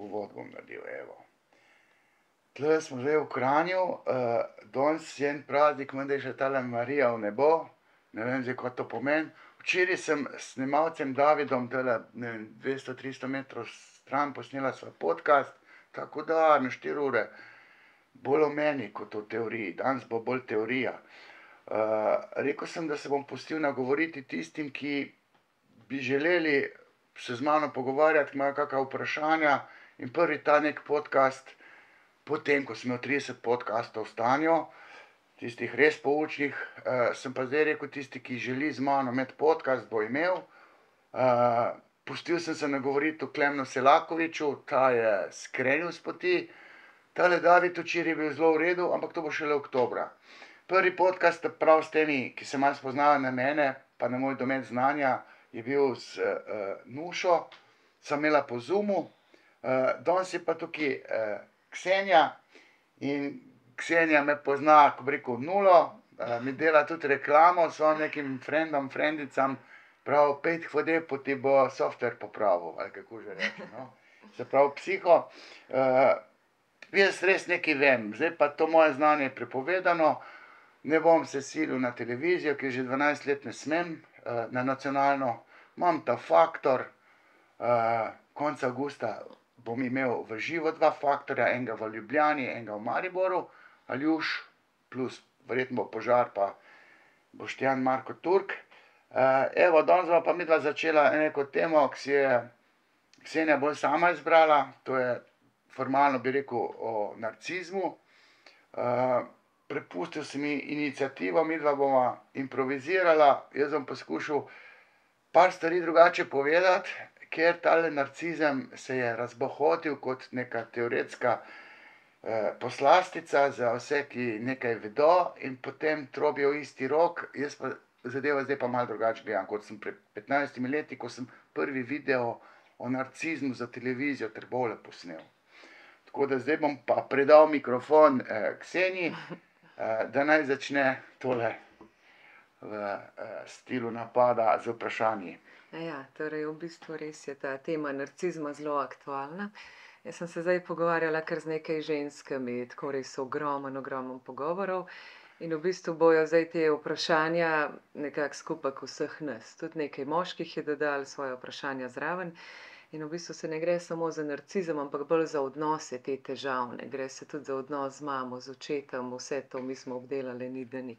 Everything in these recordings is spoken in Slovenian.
Uvod bom naredil, evo. Tle smo zdaj v Kranju, danes je en praznik, menda je še tale Marija v nebo, ne vem zdaj, kaj to pomeni. Včeraj sem s snemalcem Davidom tale, ne vem, 200-300 metrov stran posnela svoj podcast, tako da na 4 ure. Bolj o meni kot o teoriji, danes bo bolj teorija. Rekel sem, da se bom pustil nagovoriti tistim, ki bi želeli se z mano pogovarjati, imajo kakšna vprašanja in prvi ta nek podcast, potem, ko sem imel 30 podcastov v stanju, tistih res poučnih, sem pa zdaj rekel, tisti, ki želi z mano imeti podcast, bo imel. Pustil sem se nagovoriti o Klemnu Selakoviču, ta je skrenil s poti. Tale David včeraj je bil zelo v redu, ampak to bo šele oktobra. Prvi podcast prav s temi, ki se malo spoznajo na mene, pa na moj domet znanja, je bil z Nušo, sem imela po Zoomu. Danes je pa tukaj Ksenja in Ksenja me pozna, ko bi rekel, nulo, mi dela tudi reklamo svojim nekim frendom, frendicam, prav, pejte k vodej, ti bo software popravil, ali kako že reče, no. Se pravi, psiho. Jaz res nekaj vem, zdaj pa to moje znanje je prepovedano, ne bom se silil na televizijo, ki že 12 let ne smem, na nacionalno, imam ta Faktor, konec avgusta bom imel v živo 2 Faktorja, enega v Ljubljani, enega v Mariboru, Aljuš, plus verjetno bo Požar pa Boštjan Marko Turk. Evo, danes bova pa midva začela neko temo, ki si je Ksenja bolj sama izbrala, to je formalno bi rekel o narcizmu. Prepustil si mi iniciativo, midva bova improvizirala, jaz bom poskušal par stvari drugače povedati, ker tale narcizem se je razbohotil kot neka teoretska poslastica za vse, ki nekaj vedo in potem trobijo v isti rok, jaz pa zadevo zdaj pa malo drugače gledam, kot sem pred 15 leti, ko sem prvi video o narcizmu za televizijo Trbovlje posnel. Tako da zdaj bom pa predal mikrofon Ksenji, da naj začne tole v stilu napada z vprašanji. Ja, torej v bistvu res je ta tema narcizma zelo aktualna. Jaz sem se zdaj pogovarjala kar z nekaj ženskami, tako res ogromen pogovorov. In v bistvu bojo zdaj te vprašanja nekako skupek vseh nas. Tudi nekaj moških je dodalo svoje vprašanja zraven. In v bistvu se ne gre samo za narcizem, ampak bolj za odnose te težavne. Gre se tudi za odnos z mamo, z očetom, vse to mi smo obdelali, ni da ni.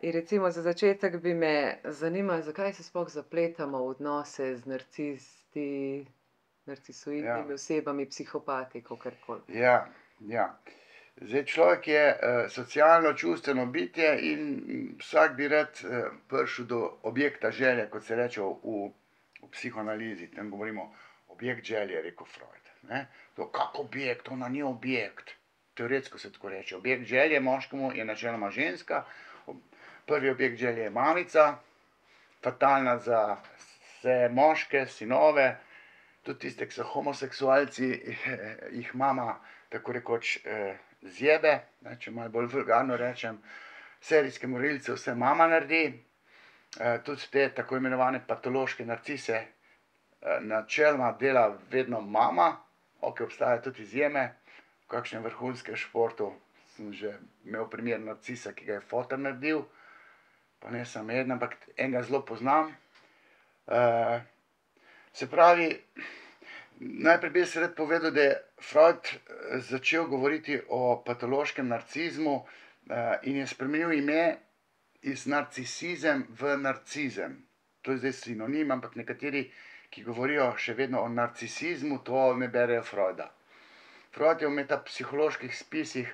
In recimo za začetek bi me zanimalo, zakaj se sploh zapletamo v odnose z narcisti, narcisoidnimi osebami, psihopati, kakorkoli. Ja. Zdaj človek je socialno čustveno bitje in vsak bi rad prišel do objekta želje, kot se reče v psihoanalizi, tam govorimo objekt želje, je rekel Freud, ne. To kak objekt, ona ni objekt. Teoretsko se tako reče, objekt želje moškemu je načeloma ženska, prvi objekt želje je mamica, fatalna za vse moške, sinove, tudi tiste, ki so homoseksualci, jih mama tako rekoč zjebe, ne, če malo bolj vulgarno rečem, serijske morilce vse mama naredi, tudi te tako imenovane patološke narcise načeloma dela vedno mama, okej, obstajajo tudi izjeme, v kakšnem vrhunskem športu sem že imel primer narcisa, ki ga je foter naredil, pa ne samo eden, ampak enega zelo poznam. Se pravi, najprej bi se rad povedal, da je Freud začel govoriti o patološkem narcizmu in je spremenil ime iz narcisizem v narcizem. To je zdaj sinonim, ampak nekateri, ki govorijo še vedno o narcisizmu, to ne berejo Freuda. Freud je v metapsiholoških spisih,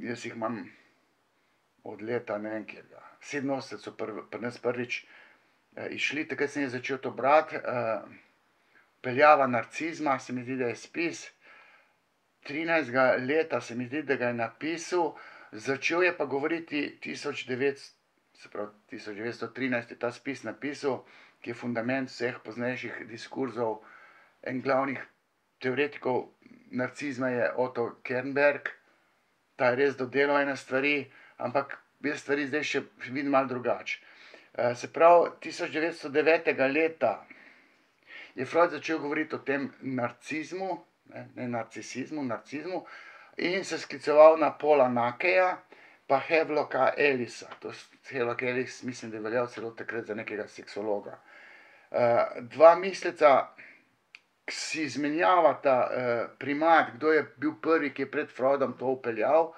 jaz jih imam od leta, ne vem kjerga, 87 so pri nas prvič izšli, takrat sem jaz začel to brati, Vpeljava narcizma, se mi zdi, da je spis, 13. leta se mi zdi, da ga je napisal, začel je pa govoriti 1913 je ta spis napisal, ki je fundament vseh poznejših diskurzov. En glavnih teoretikov narcizma je Otto Kernberg, ta je res dodelal ene stvari, ampak jaz stvari zdaj še vidim malo drugače. Se pravi, 1909. leta je Freud začel govoriti o tem narcizmu, ne narcisizmu, narcizmu, in se skliceval na Paula Nakeja pa Havelocka Ellisa. Havelock Ellis mislim, da je veljal celo takrat za nekega seksologa. Dva misleca si izmenjavata primat, kdo je bil prvi, ki je pred Freudom to upeljal.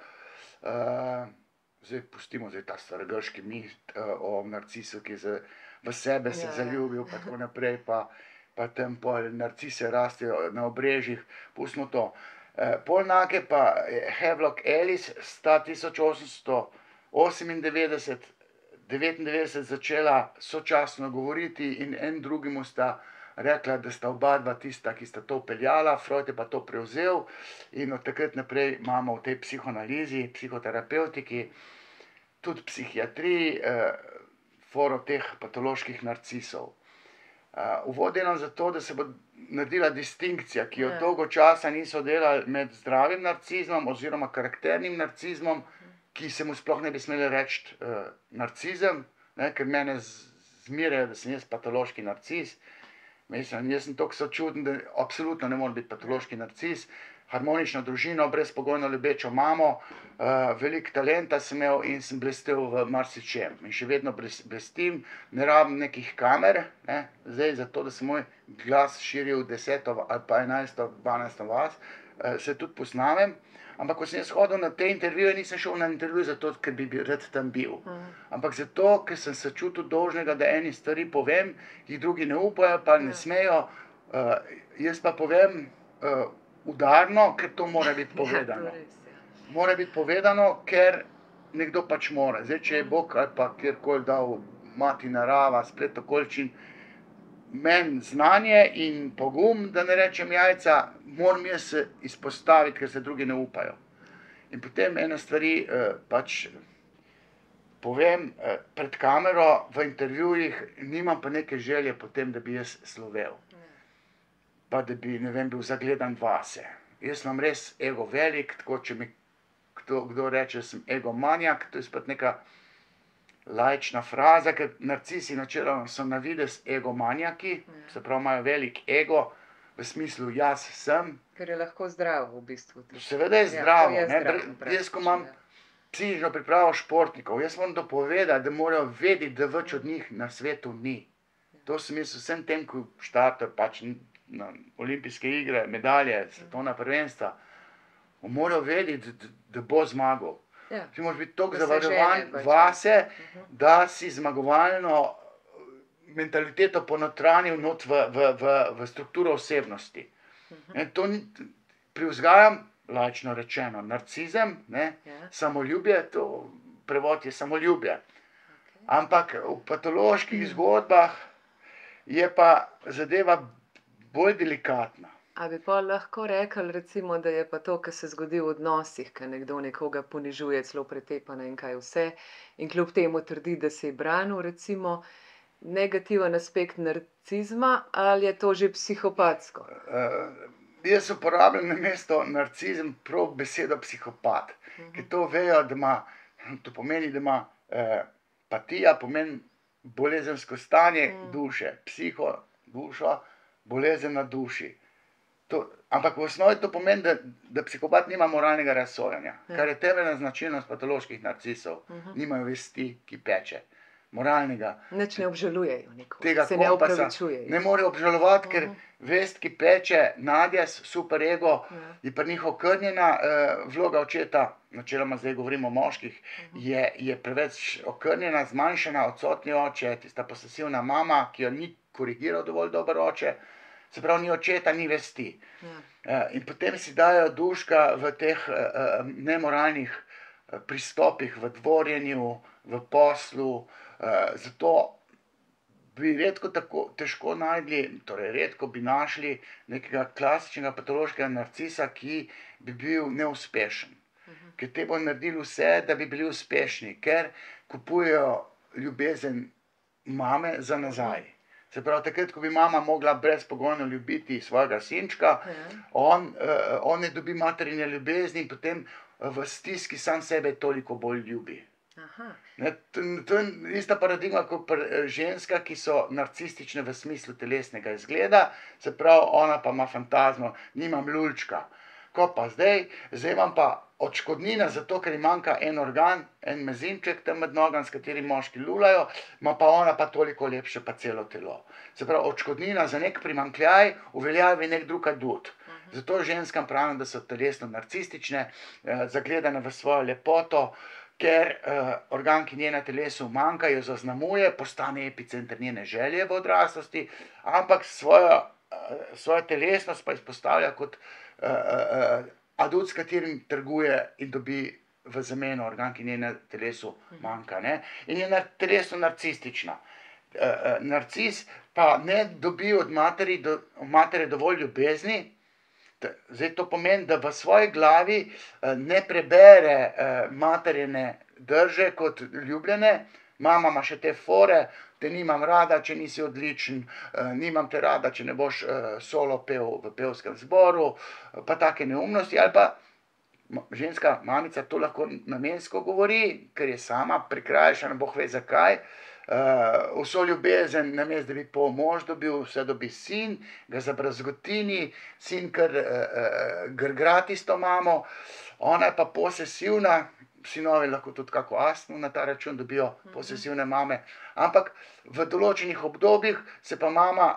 Zdaj pustimo ta starogrški mit o narcisu, ki je v sebe se zaljubil, pa tako naprej, pa tam pol narcise rastejo na obrežjih, pustimo to. Paul Nake pa Havelock Ellis sta 1898-99 začela sočasno govoriti in en drugemu sta rekla, da sta oba dva tista, ki sta to upeljala, Freud je pa to prevzel in od takrat naprej imamo v tej psihoanalizi, psihoterapevtiki, tudi psihiatriji, foro teh patoloških narcisov. Uvod delam zato, da se bo naredila distinkcija, ki jo dolgo časa niso delali med zdravim narcizmom oziroma karakternim narcizmom, ki se mu sploh ne bi smeli reči narcizem, ker mene zmerjajo, da sem jaz patološki narcis. Mislim, jaz sem toliko sočuten, da absolutno ne morem biti patološki narcis. Harmonično družino, brezpogojno ljubečo mamo, veliko talenta sem imel in sem blestel v marsičem. In še vedno blestim, ne rabim nekih kamer, zdaj zato, da se moj glas širi v 10. ali pa 11. 12. vas, se tudi posnamem. Ampak ko sem jaz hodil na te intervjuje, nisem šel na intervju zato, ker bi rad tam bil. Ampak zato, ker sem se čutil dolžnega, da eni stvari povem, jih drugi ne upajo, pa ne smejo. Jaz pa povem udarno, ker to mora biti povedano. Mora biti povedano, ker nekdo pač mora. Zdaj, če je Bog ali pa kjerkoli dal mati narava, splet okoliščin, meni znanje in pogum, da ne rečem jajca, moram jaz se izpostaviti, ker se drugi ne upajo. In potem ene stvari pač povem pred kamero, v intervjujih, nimam pa neke želje potem, da bi jaz slovel. Pa da bi, ne vem, bil zagledan vase. Jaz imam res ego velik, tako če mi kdo reče, da sem egomanjak, to je spet neka laična fraza, ker narcisi načeloma so na videz egomanjaki, se pravi, imajo velik ego, v smislu jaz sem. Ker je lahko zdrav v bistvu. Seveda je zdravo. Jaz, ko imam psihično pripravo športnikov, jaz moram dopovedati, da morajo vedeti, da več od njih na svetu ni. To sem jaz vsem tem, ko štartajo pač na olimpijske igre, medalje, svetovna prvenstva, morajo vedeti, da bo zmagal. Ti moraš biti toliko zavarovan vase, da si zmagovalno mentaliteto ponotranil not v strukturo osebnosti. To privzgajam, laično rečeno, narcizem, samoljubje, to prevod je samoljubje. Ampak v patoloških zgodbah je pa zadeva bolj delikatna. A bi pa lahko rekli, recimo, da je pa to, kar se zgodi v odnosih, ko nekdo nekoga ponižuje, celo pretepa ne vem kaj vse, in kljub temu trdi, da se je branil, recimo, negativen aspekt narcizma, ali je to že psihopatsko? Jaz uporabljam namesto narcizem prav besedo psihopat, ker to vejo, da ima, to pomeni, da ima patija, pomeni bolezensko stanje duše, psiho, dušo, bolezen na duši. Ampak v osnovi to pomeni, da psihopat nima moralnega razsojanja, kar je temeljna značilnost patoloških narcisov. Nimajo vesti, ki peče. Moralnega. Nič ne obžalujejo nikogar, se ne opravičujejo. Ne morejo obžalovati, ker vest, ki peče, nadjaz, super ego, je pri njih okrnjena. Vloga očeta, načeloma zdaj govorimo o moških, je preveč okrnjena, zmanjšana, odsotni oče, tista posesivna mama, ki jo ni korigiral dovolj dober oče. Se pravi, ni očeta, ni vesti. In potem si dajo duška v teh nemoralnih pristopih, v dvorjenju, v poslu. Zato bi redko tako težko našli, torej redko bi našli nekega klasičnega patološkega narcisa, ki bi bil neuspešen. Ker te bo naredili vse, da bi bili uspešni, ker kupujejo ljubezen mame za nazaj. Se pravi, takrat, ko bi mama mogla brezpogojno ljubiti svojega sinčka, on ne dobi materine ljubezni in potem v stiski sam sebe toliko bolj ljubi. Aha. To je ista paradigma kot pri ženskah, ki so narcistične v smislu telesnega izgleda, se pravi, ona pa ima fantazmo, nimam lulčka. Ko pa zdaj imam pa odškodnina zato, ker ji manjka en organ, en mezinček tam med nogami, s katerim moški lulajo, ima pa ona pa toliko lepše pa celo telo. Se pravi, odškodnina za nek primanjkljaj uveljavi nek drug adut. Zato ženskam pravim, da so telesno narcistične, zagledane v svojo lepoto, ker organ, ki njena telesu manjka, jo zaznamuje, postane epicenter njene želje v odraslosti, ampak svojo telesnost pa izpostavlja kot adut, s katerim trguje in dobi v zameno organ, ki njena telesu manjka. Ne? In je telesno narcistična. Narcis pa ne dobi od matere dovolj ljubezni. Zdaj to pomeni, da v svoji glavi ne prebere materine drže kot ljubljene. Mama ima še te fore, te nimam rada, če nisi odličen, nimam te rada, če ne boš solo pel v pevskem zboru, pa take neumnosti. Ali pa ženska mamica to lahko namensko govori, ker je sama prikrajšana, Bog ve zakaj. Vso ljubezen, namesto da bi pol mož dobil, vse dobi sin, ga zabrazgotini, sin kar grgrati s to mamo, ona je pa posesivna, sinovi lahko tudi kako astmo na ta račun dobijo, posesivne mame, ampak v določenih obdobjih se pa mama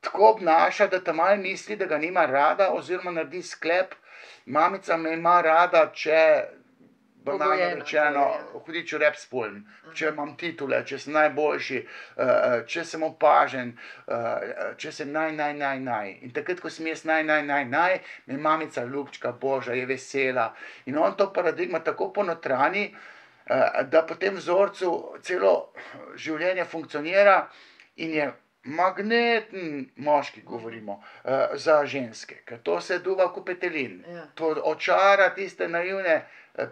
tako obnaša, da ta malo misli, da ga nima rada, oziroma naredi sklep, mamica me ima rada, če banalno rečeno, hudič v rep spoln, če imam titule, če sem najboljši, če sem opažen, če sem naj. In takrat, ko sem jaz naj, me mamica ljubčka Božja, je vesela. In on to paradigma tako ponotrani, da po tem vzorcu celo življenje funkcionira in je magneten, moški govorimo, za ženske, ker to se duva kot petelin. To očara tiste naivne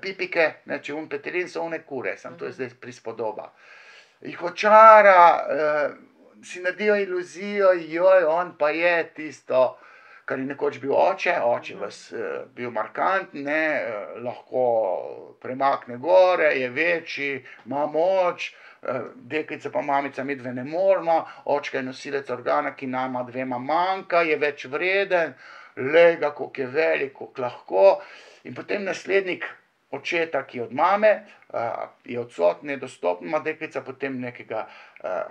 pipike, če petelin so one kure, samo to je zdaj prispodoba. Jih očara, si naredijo iluzijo, joj, on pa je tisto, kar je nekoč bil oče vas bil markanten, lahko premakne gore, je večji, ima moč, deklica pa mamica midve ne moremo, očka je nosilec organa, ki nama dvema manjka, je več vreden, glej ga, koliko je velik, koliko lahko. In potem naslednik očeta, ki je od mame, je odsoten, nedostopen, ima deklica potem nekega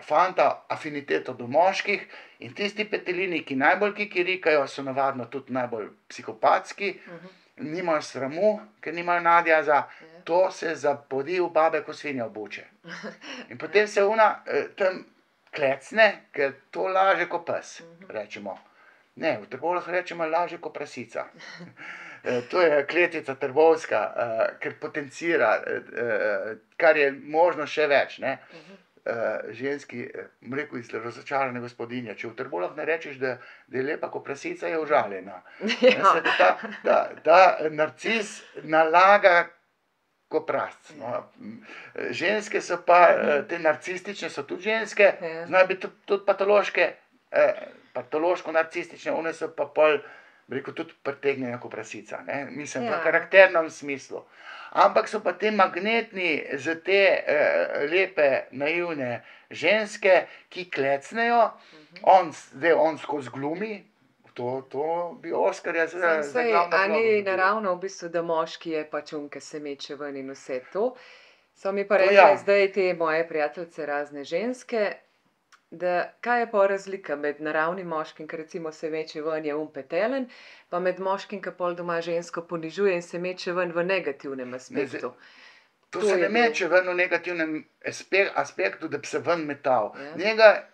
fanta, afiniteto do moških, in tisti petelini, ki najbolj kikirikajo, so navadno tudi najbolj psihopatski, nimajo sramu, ker nimajo nadjaza, to se zapodi v babe, ko svinja obuče. In potem se ona tam klecne, ker to laže ko pes, rečemo. Ne, v Trbovljah rečemo laže ko prasica. To je kletvica trbovska, ker potencira, kar je možno še več, ne. Ženski, bom rekel, iz razočarane gospodinje, če v Trbovljah ne rečeš, da je lepa ko prasica, je užaljena. Ta narcis nalaga ko prasc. Ženske so pa, te narcistične so tudi ženske, znajo biti tudi patološke, patološko-narcistične, one so pa pol, bi rekel, tudi pritegnjene ko prasica, ne, mislim, v karakternem smislu. Ampak so pa te magnetni za te lepe, naivne ženske, ki klecnejo, zdaj on skozi glumi, to bi Oskarja za glavno vlogo. A ni naravno v bistvu, da moški je pač ke se meče ven in vse to? So mi pa rekle zdaj te moje prijateljice, razne ženske, da kaj je pa razlika med naravnim moškim, ki recimo se meče ven, je petelen, pa med moškim, ki pol doma žensko ponižuje in se meče ven v negativnem aspektu. To se ne meče ven v negativnem aspektu, da bi se ven metal. Njega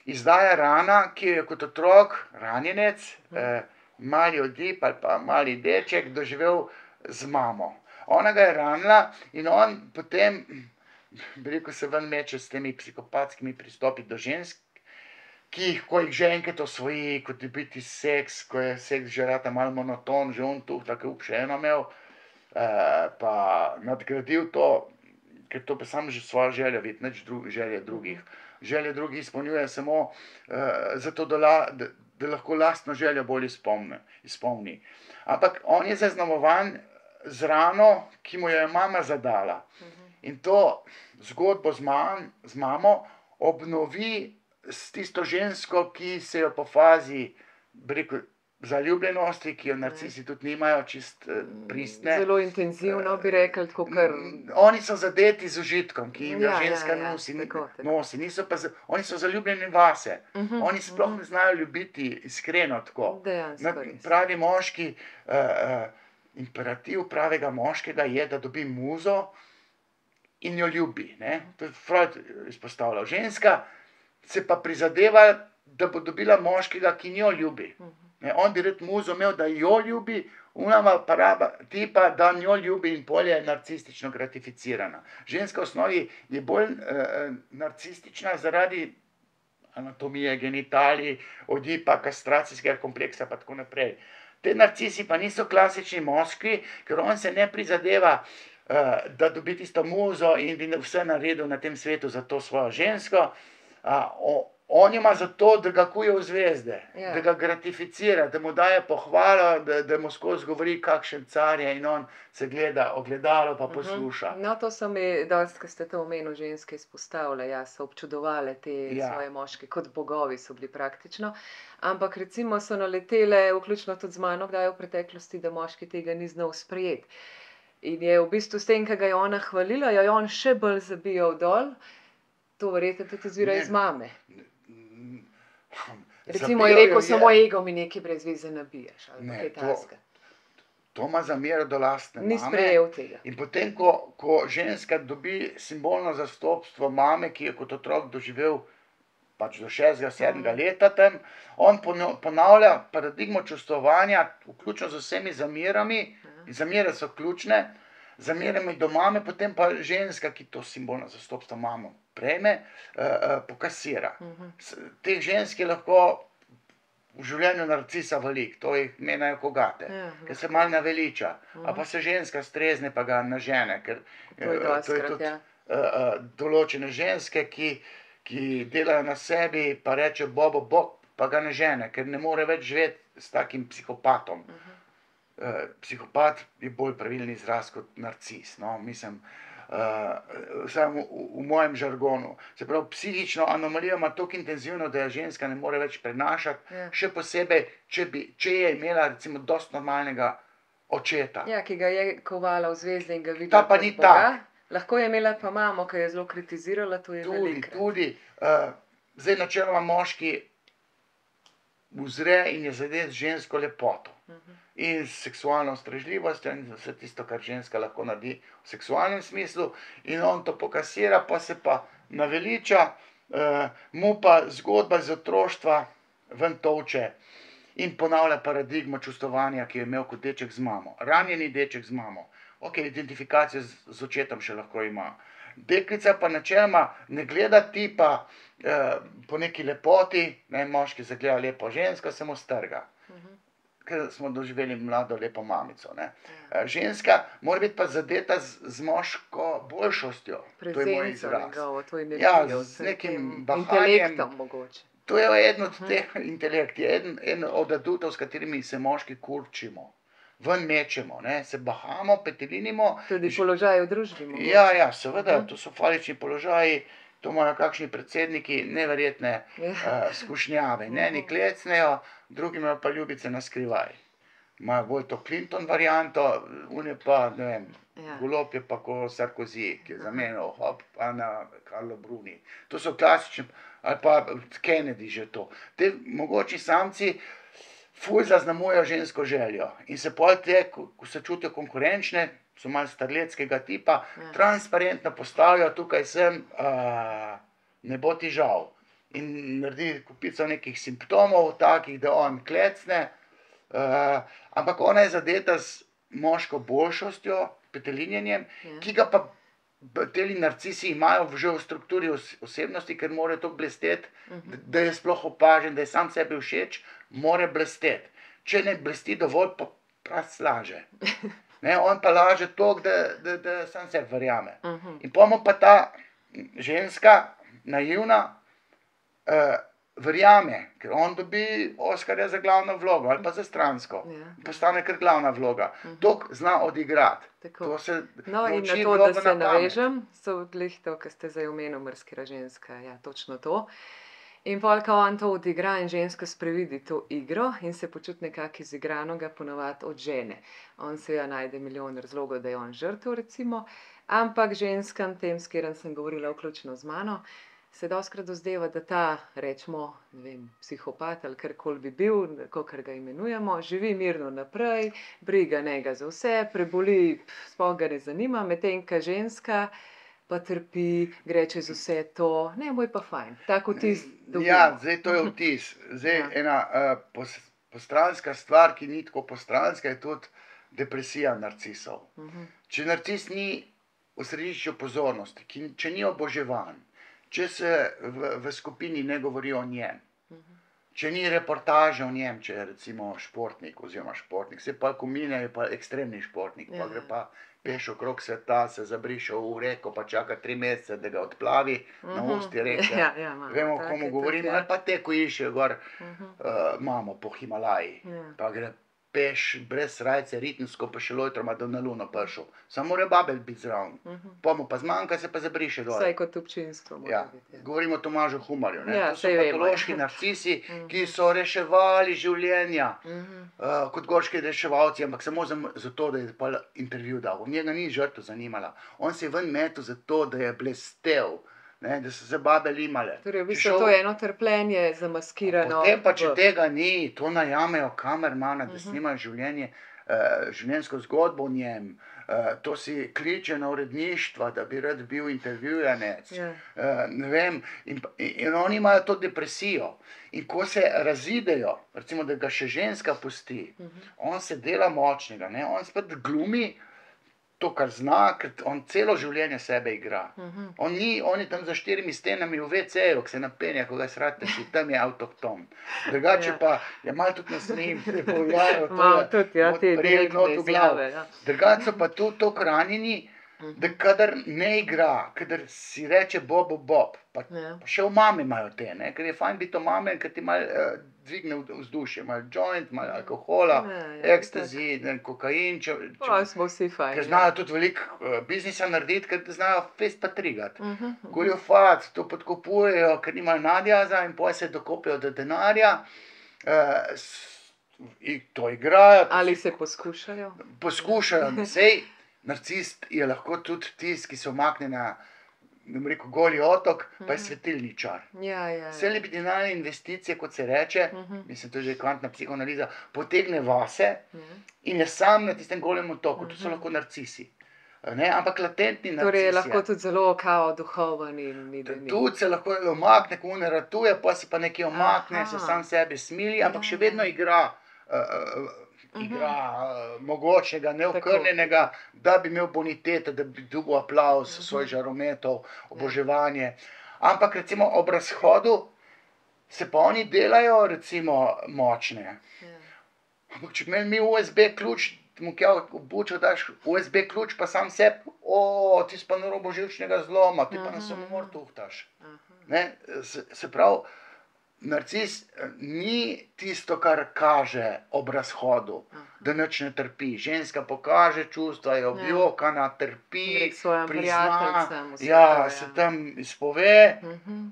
izdaja rana, ki je kot otrok, ranjenec, mali odip ali pa mali deček doživel z mamo. Ona ga je ranila in on potem, bi rekel, se ven meče s temi psihopatskimi pristopi do žensk, ko jih že enkrat osvoji, kot je biti seks, ko je seks že rata malo monoton, že on tako še eno imel, pa nadgradil to, ker to pa samo že svojo željo vidi, nič želje drugih. Želje drugih izpolnjuje samo zato, da lahko lastno željo bolj izpolni. Ampak on je zaznamovan z rano, ki mu jo je mama zadala. In to zgodbo z mamo obnovi s tisto žensko, ki se jo po fazi, bi rekel, zaljubljenosti, ki jo narcisi tudi nimajo, čist pristne. Zelo intenzivno bi rekli, tako kar... Oni so zadeti z užitkom, ki jim ga Ja, ženska ja, nosi. tako. Nosi. Oni so zaljubljeni vase. Oni sploh ne znajo ljubiti iskreno tako. Dejansko res. Pravi moški, imperativ pravega moškega je, da dobi muzo in jo ljubi. Ne? To je Freud izpostavljal. Ženska se pa prizadeva, da bo dobila moškega, ki njo ljubi. Ne? On bi rad muzo imel, da jo ljubi, ona pa raba tipa, da njo ljubi in pol je narcistično gratificirana. Ženska v osnovi je bolj narcistična zaradi anatomije, genitalij, odipa, kastracijskega kompleksa pa tako naprej. Te narcisi pa niso klasični moški, ker on se ne prizadeva, da dobi tisto muzo in bi vse naredil na tem svetu za to svojo žensko. On ima zato, da ga kuje v zvezde, Ja. da ga gratificira, da mu daje pohvalo, da mu skozi govori, kakšen car je, in on se gleda ogledalo pa posluša. No, to so mi, dosti, ko ste to omenil, ženske izpostavile, ja, so občudovale te Ja. svoje moške, kot bogovi so bili praktično. Ampak recimo so naletele, vključno tudi z mano, kdaj v preteklosti, da moški tega ni znal sprejeti. In je v bistvu s tem, ki ga je ona hvalila, jo je on še bolj zabijal dol. To verjetno tudi izvira iz mame. Recimo je rekel, samo ego mi nekaj brez veze nabiješ, ali Ne, kaj to- takega. To ima zamero do lastne Ni mame. sprejel tega. In potem, ko ženska dobi simbolno zastopstvo mame, ki je kot otrok doživel pač do 6., 7. leta tam, on ponavlja paradigmo čustvovanja, vključno z vsemi zamerami, in zamere so ključne, zamerami do mame, potem pa ženska, ki to simbolno zastopstvo mamo prejme, pokasira. Teh žensk je lahko v življenju narcisa veliko, to jih menajo kogate, Ja, ker se malo naveliča, a pa se ženska strezne pa ga nažene, ker To je dostikrat, tudi ja. določene ženske, ki delajo na sebi, pa reče Bobo Bog, pa ga ne žene, ker ne more več živeti s takim psihopatom. Psihopat je bolj pravilni izraz kot narcis, no, mislim, vsaj v mojem žargonu. Se pravi, psihično anomalijo ima toliko intenzivno, da je ženska ne more več prenašati, Ja. še posebej, če je imela recimo dosti normalnega očeta. Ja, ki ga je kovala v zvezde in ga videla Ta pa kot ni boga. tak. Lahko je imela pa mamo, ki je zelo kritizirala, to je velikokrat. Tudi. Zdaj načeloma moški uzre in je zadet z žensko lepoto. In s seksualno ustrežljivostjo in vse tisto, kar ženska lahko naredi v seksualnem smislu, in on to pokasira, pa se pa naveliča, mu pa zgodba iz otroštva ven tolče in ponavlja paradigmo čustvovanja, ki je imel kot deček z mamo. Ranjeni deček z mamo. Ok, identifikacijo z očetom še lahko ima. Deklica pa načeloma ne gleda tipa po neki lepoti, ne, moški zagleda lepo žensko, se mu strga. Ker smo doživeli mlado lepo mamico. Ne. Ženska mora biti pa zadeta z moško boljšostjo. To je moj Prezenco izraz. njegovo, to je Ja, energijo, z nekim tem bahanjem. intelektom mogoče. To je eden od teh intelekt, je eden od adutov, s katerimi se moški kurčimo. Ven mečemo, ne, se bahamo, petelinimo. Tudi položaj v družbi mogoče. Ja, seveda, to so falični položaji, to imajo kakšni predsedniki neverjetne skušnjave. Eni klecnejo, drugi imajo pa ljubice na skrivaj. Imajo bolj to Clinton varianto, on je pa, ne vem, Ja. Golob je pa ko Sarkozy, ki je zamenjal, hop, pa na Carlo Bruni. To so klasični, ali pa Kennedy že to. Te mogočni samci ful zaznamujejo žensko željo in se pol te, ko se čutijo konkurenčne, so malo starletskega tipa, transparentno postavijo, tukaj sem, ne bo ti žal. In naredi kupico nekih simptomov, takih, da on klecne, ampak ona je zadeta z moško boljšostjo, petelinjenjem, ki ga pa teli narcisi imajo že v strukturi osebnosti, ker more to blesteti, da je sploh opažen, da je sam sebi všeč, more blesteti. Če ne blesti dovolj, pa prav laže. Ne, on pa laže toliko, da sam sebi verjame. In pol mu pa ta ženska, naivna, verjame, ker on dobi Oskarja za glavno vlogo ali pa za stransko. Ja. Postane kar glavna vloga. To zna odigrati. Tako. To se No, in na nauči to, da vlogo se na pamet. navežem, so glih to, kar ste zdaj omenil, mrskera ženska, ja, točno to. In pol, ko on to odigra in ženska sprevidi to igro in se počuti nekako izigrano, ga ponavadi odžene. On seveda najde milijon razlogov, da je on žrtev, recimo, ampak ženskam, tem, s katerim sem govorila, vključno z mano, se dostikrat dozdeva, da ta, rečemo, ne vem, psihopat ali karkoli bi bil, kakor ga imenujemo, živi mirno naprej, briga njega za vse, preboli, sploh ga ne zanima, medtem ko ženska pa trpi, gre čez vse to, ne, mu je pa fajn. Tak vtis dobimo. Ja, zdaj to je vtis. Zdaj Ja. ena postranska stvar, ki ni tako postranska, je tudi depresija narcisov. Če narcis ni v središču pozornosti, če ni oboževan, če se v skupini ne govori o njem, če ni reportaže o njem, če je recimo športnik oziroma športnik, se pa ko mine, je pa ekstremni športnik, pa gre pa peš okrog sveta, se zabriše v reko, pa čaka 3 mesece, da ga odplavi na usti reke. Ja, ja, imamo Vemo, take komu tudi, govorimo, ja. ali pa te, ko iščejo gor mamo po Himalaji, Ja. pa gre peš brez srajce, ritensko, pa še lojtroma do na Luno prišel. Samo mora babel biti zraven. Pa mu pa zmanjka, se pa zabriše dol. Vsaj kot občinstvo mora Ja, biti. Ja. govorimo o Tomažu Humarju. Ne? Ja, To so saj vemo. patološki narcisi, ki so reševali življenja kot gorški reševalci, ampak samo zato, da je pa intervju dal. Njega ni žrtev zanimala. On se je ven metel zato, da je blestev, ne? Da so se babe limale. Torej, v bistvu to je eno trpljenje zamaskirano. Potem pa, če tega ni, to najamejo kamermana, da snimajo življenjsko zgodbo o njem. To si kliče na uredništva, da bi rad bil intervjujanec. Ja. Ne vem, in oni imajo to depresijo. In ko se razidejo, recimo, da ga še ženska pusti, on se dela močnega, ne? On spet glumi to, kar zna, ker on celo življenje sebe igra. On je tam za 4 stenami v WC-ju, ko se napenja, ko ga srate, tam je avtohton. Drugače pa je malo tudi nasmejem, Malo tudi, ja, te direktne izjave, ja. Drugače so pa tudi toliko ranjeni, da kadar ne igra, kadar si reče Bob, pa še v mami imajo te, ne? Ker je fajn biti v mami, ker ti malo dvigne vzdušje, malo joint, malo alkohola, ekstazi, kokain, Pa smo vsi fajn. ker znajo tudi veliko biznisa narediti, ker znajo fest pa trigati. Goljufat, to podkupujejo, ker nimajo nadjaza in potem se dokopijo do denarja, to igrajo. Ali se poskušajo? Poskušajo, sej narcist je lahko tudi tisti, ki se umakne na, bom rekel, goli otok, pa je svetilničar. Ja. Vse libidinalne investicije, kot se reče, mislim, to je že kvantna psihoanaliza, potegne vase in je sam na tistem golem otoku. To so lahko narcisi. Ne? Ampak latentni narcis Torej je lahko tudi zelo kao duhoven in ni. Tudi se lahko umakne, ko ne ratuje, pa se pa nekje umakne, se sam sebi smili, ampak še vedno igra mogočnega, neokrnjenega, da bi imel boniteto, da bi dobil aplavz svojih žarometov, oboževanje. Ampak recimo ob razhodu se pa oni delajo recimo močne. Ampak če bi imeli mi USB ključ, mu kja v bučo daš USB ključ, pa sam sebi, ti si pa na robu živčnega zloma, ti pa na samomor tuhtaš. Se pravi, narcis ni tisto, kar kaže ob razhodu, da nič ne trpi. Ženska pokaže čustva, je objokana, trpi, prizna, se tam izpove.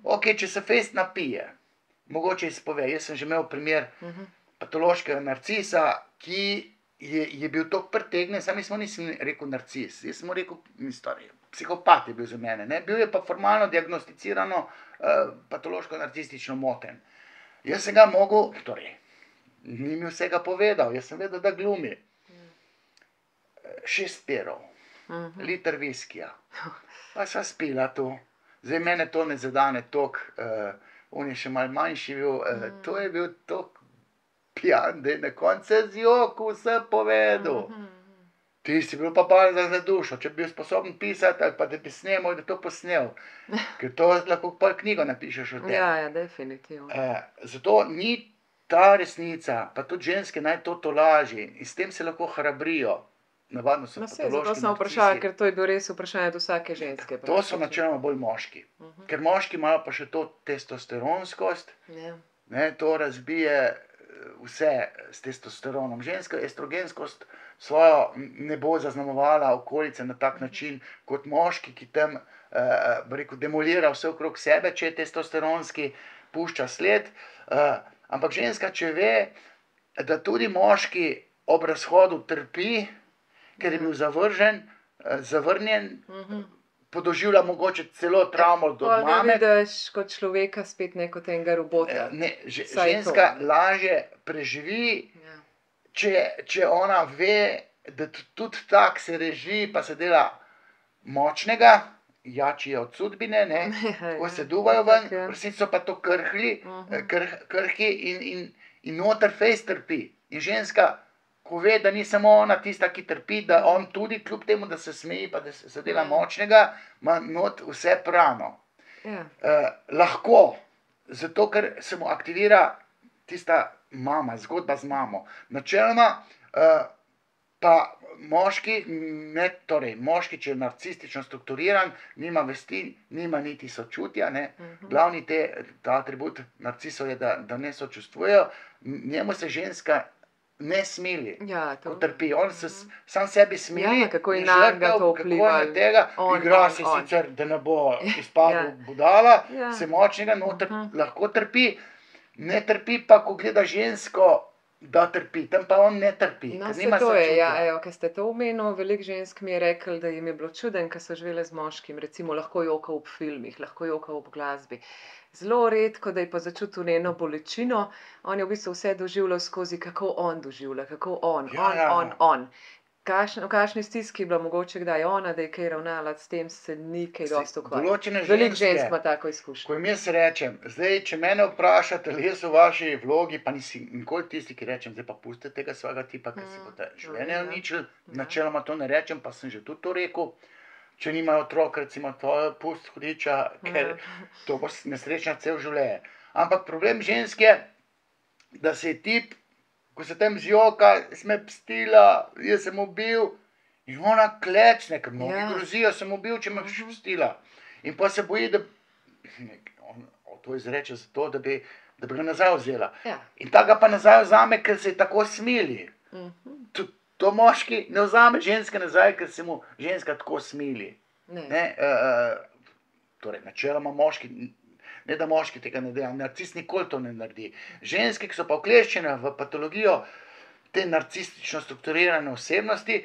Ok, če se fejst napije, mogoče izpove. Jaz sem že imel primer patološkega narcisa, ki je bil toliko pretegnjen, sam nisem rekel narcis, jaz sem rekel, psihopat je bil za mene, ne? Bil je pa formalno diagnosticirano patološko-narcistično moten. Jaz sem ga mogel, torej, ni mi vsega povedal, jaz sem vedel, da glumi. 6 perov, liter viskija, pa sva spila tu. Zdaj mene to ne zadane toliko, on je še malo manjši bil, to je bil toliko pijan, da je na koncu z joku vse povedal. Ti si bil pa za dušo, če bi bil sposoben pisati ali pa da bi snemal, da to posnel. Ker to lahko pol knjigo napišeš o tem. Ja, definitivno. Zato ni ta resnica, pa tudi ženske naj to tolaži in s tem se lahko hrabrijo. navadno so No, saj, zato patološki sem vprašala, narcisi. ker to je bil res vprašanje od vsake ženske. To so načeloma bolj moški. Ker moški imajo pa še to testosteronskost, Ja. ne, to razbije vse s testosteronom. Ženska estrogenskost svojo ne bo zaznamovala okolice na tak način kot moški, ki tam bi rekel, demolira vse okrog sebe, če je testosteronski, pušča sled. Ampak ženska, če ve, da tudi moški ob razhodu trpi, ker je bil zavrnjen, podoživlja mogoče celo travmo od Pol ga mame. vidiš kot človeka, spet ne kot enega robota. Ne, Vsaj ženska to. lažje preživi, Ja. če ona ve, da tudi tak se reži, pa se dela močnega, jači je od sudbine, ne, tako se duvajo ven, Itak, ja. v resnici so pa to krhki in noter fejst trpi. In ženska, ko ve, da ni samo ona tista, ki trpi, da on tudi, kljub temu, da se smeji, pa da se dela močnega, ima not vse prano. Ja. Lahko, zato ker se mu aktivira tista mama, zgodba z mamo. Načeloma pa moški, torej moški, če je narcistično strukturiran, nima vesti, nima niti sočutja, ne. Glavni ta atribut narcisov je, da ne sočustvujejo, njemu se ženska ne smili, Ja, ko to. trpi. On se sam sebi smili, Ja, kako je je nanj ga žrtev, to kako vplivalo. je tega, On, igra on, se on. sicer, da ne bo izpadel Ja. budala, Ja. se močnega noter lahko trpi, ne trpi pa, ko gleda žensko, da trpi, tam pa on ne trpi, No, ker se nima to je, ja, sočutja. evo, ko ste to omenil, veliko žensk mi je reklo, da jim je bilo čudno, ko so živele z moškim, recimo lahko joka ob filmih, lahko joka ob glasbi. Zelo redko, da je pa začutil njeno bolečino, on je v bistvu vse doživljal skozi, kako on doživlja, kako on, Ja. on. V kakšni stiski je bila mogoče kdaj ona, da je kaj ravnala, s tem se ni kaj dosti ukvarjala. Določene Veliko ženske, žensk ima tako izkušnjo. ko jim jaz rečem, zdaj, če mene vprašate, ali jaz v vaši vlogi, pa nisi nikoli tisti, ki rečem, zdaj pa pustite tega svojega tipa, ker si boste življenje uničili, načeloma to ne rečem, pa sem že tudi to rekel. Če nimajo otrok, recimo to pust hudiča, ker to bo nesrečna cel življenje. Ampak problem žensk je, da se je tip, ko se tam zjoka, sem me pstila, jaz sem ubil, in ona klecne, ker mnogi Ja. grozijo, sem ubil, če me boš pstila. In pa se boji, da on to izreče zato, da bi ga nazaj vzela. Ja. In ta ga pa nazaj vzame, ker se je tako smili. To moški ne vzame ženske nazaj, ker se mu ženska tako smili. Ne. Ne, torej, načeloma moški, ne da moški tega ne dela, narcis nikoli to ne naredi. Ženske, ki so pa ukleščene v patologijo te narcistično strukturirane osebnosti,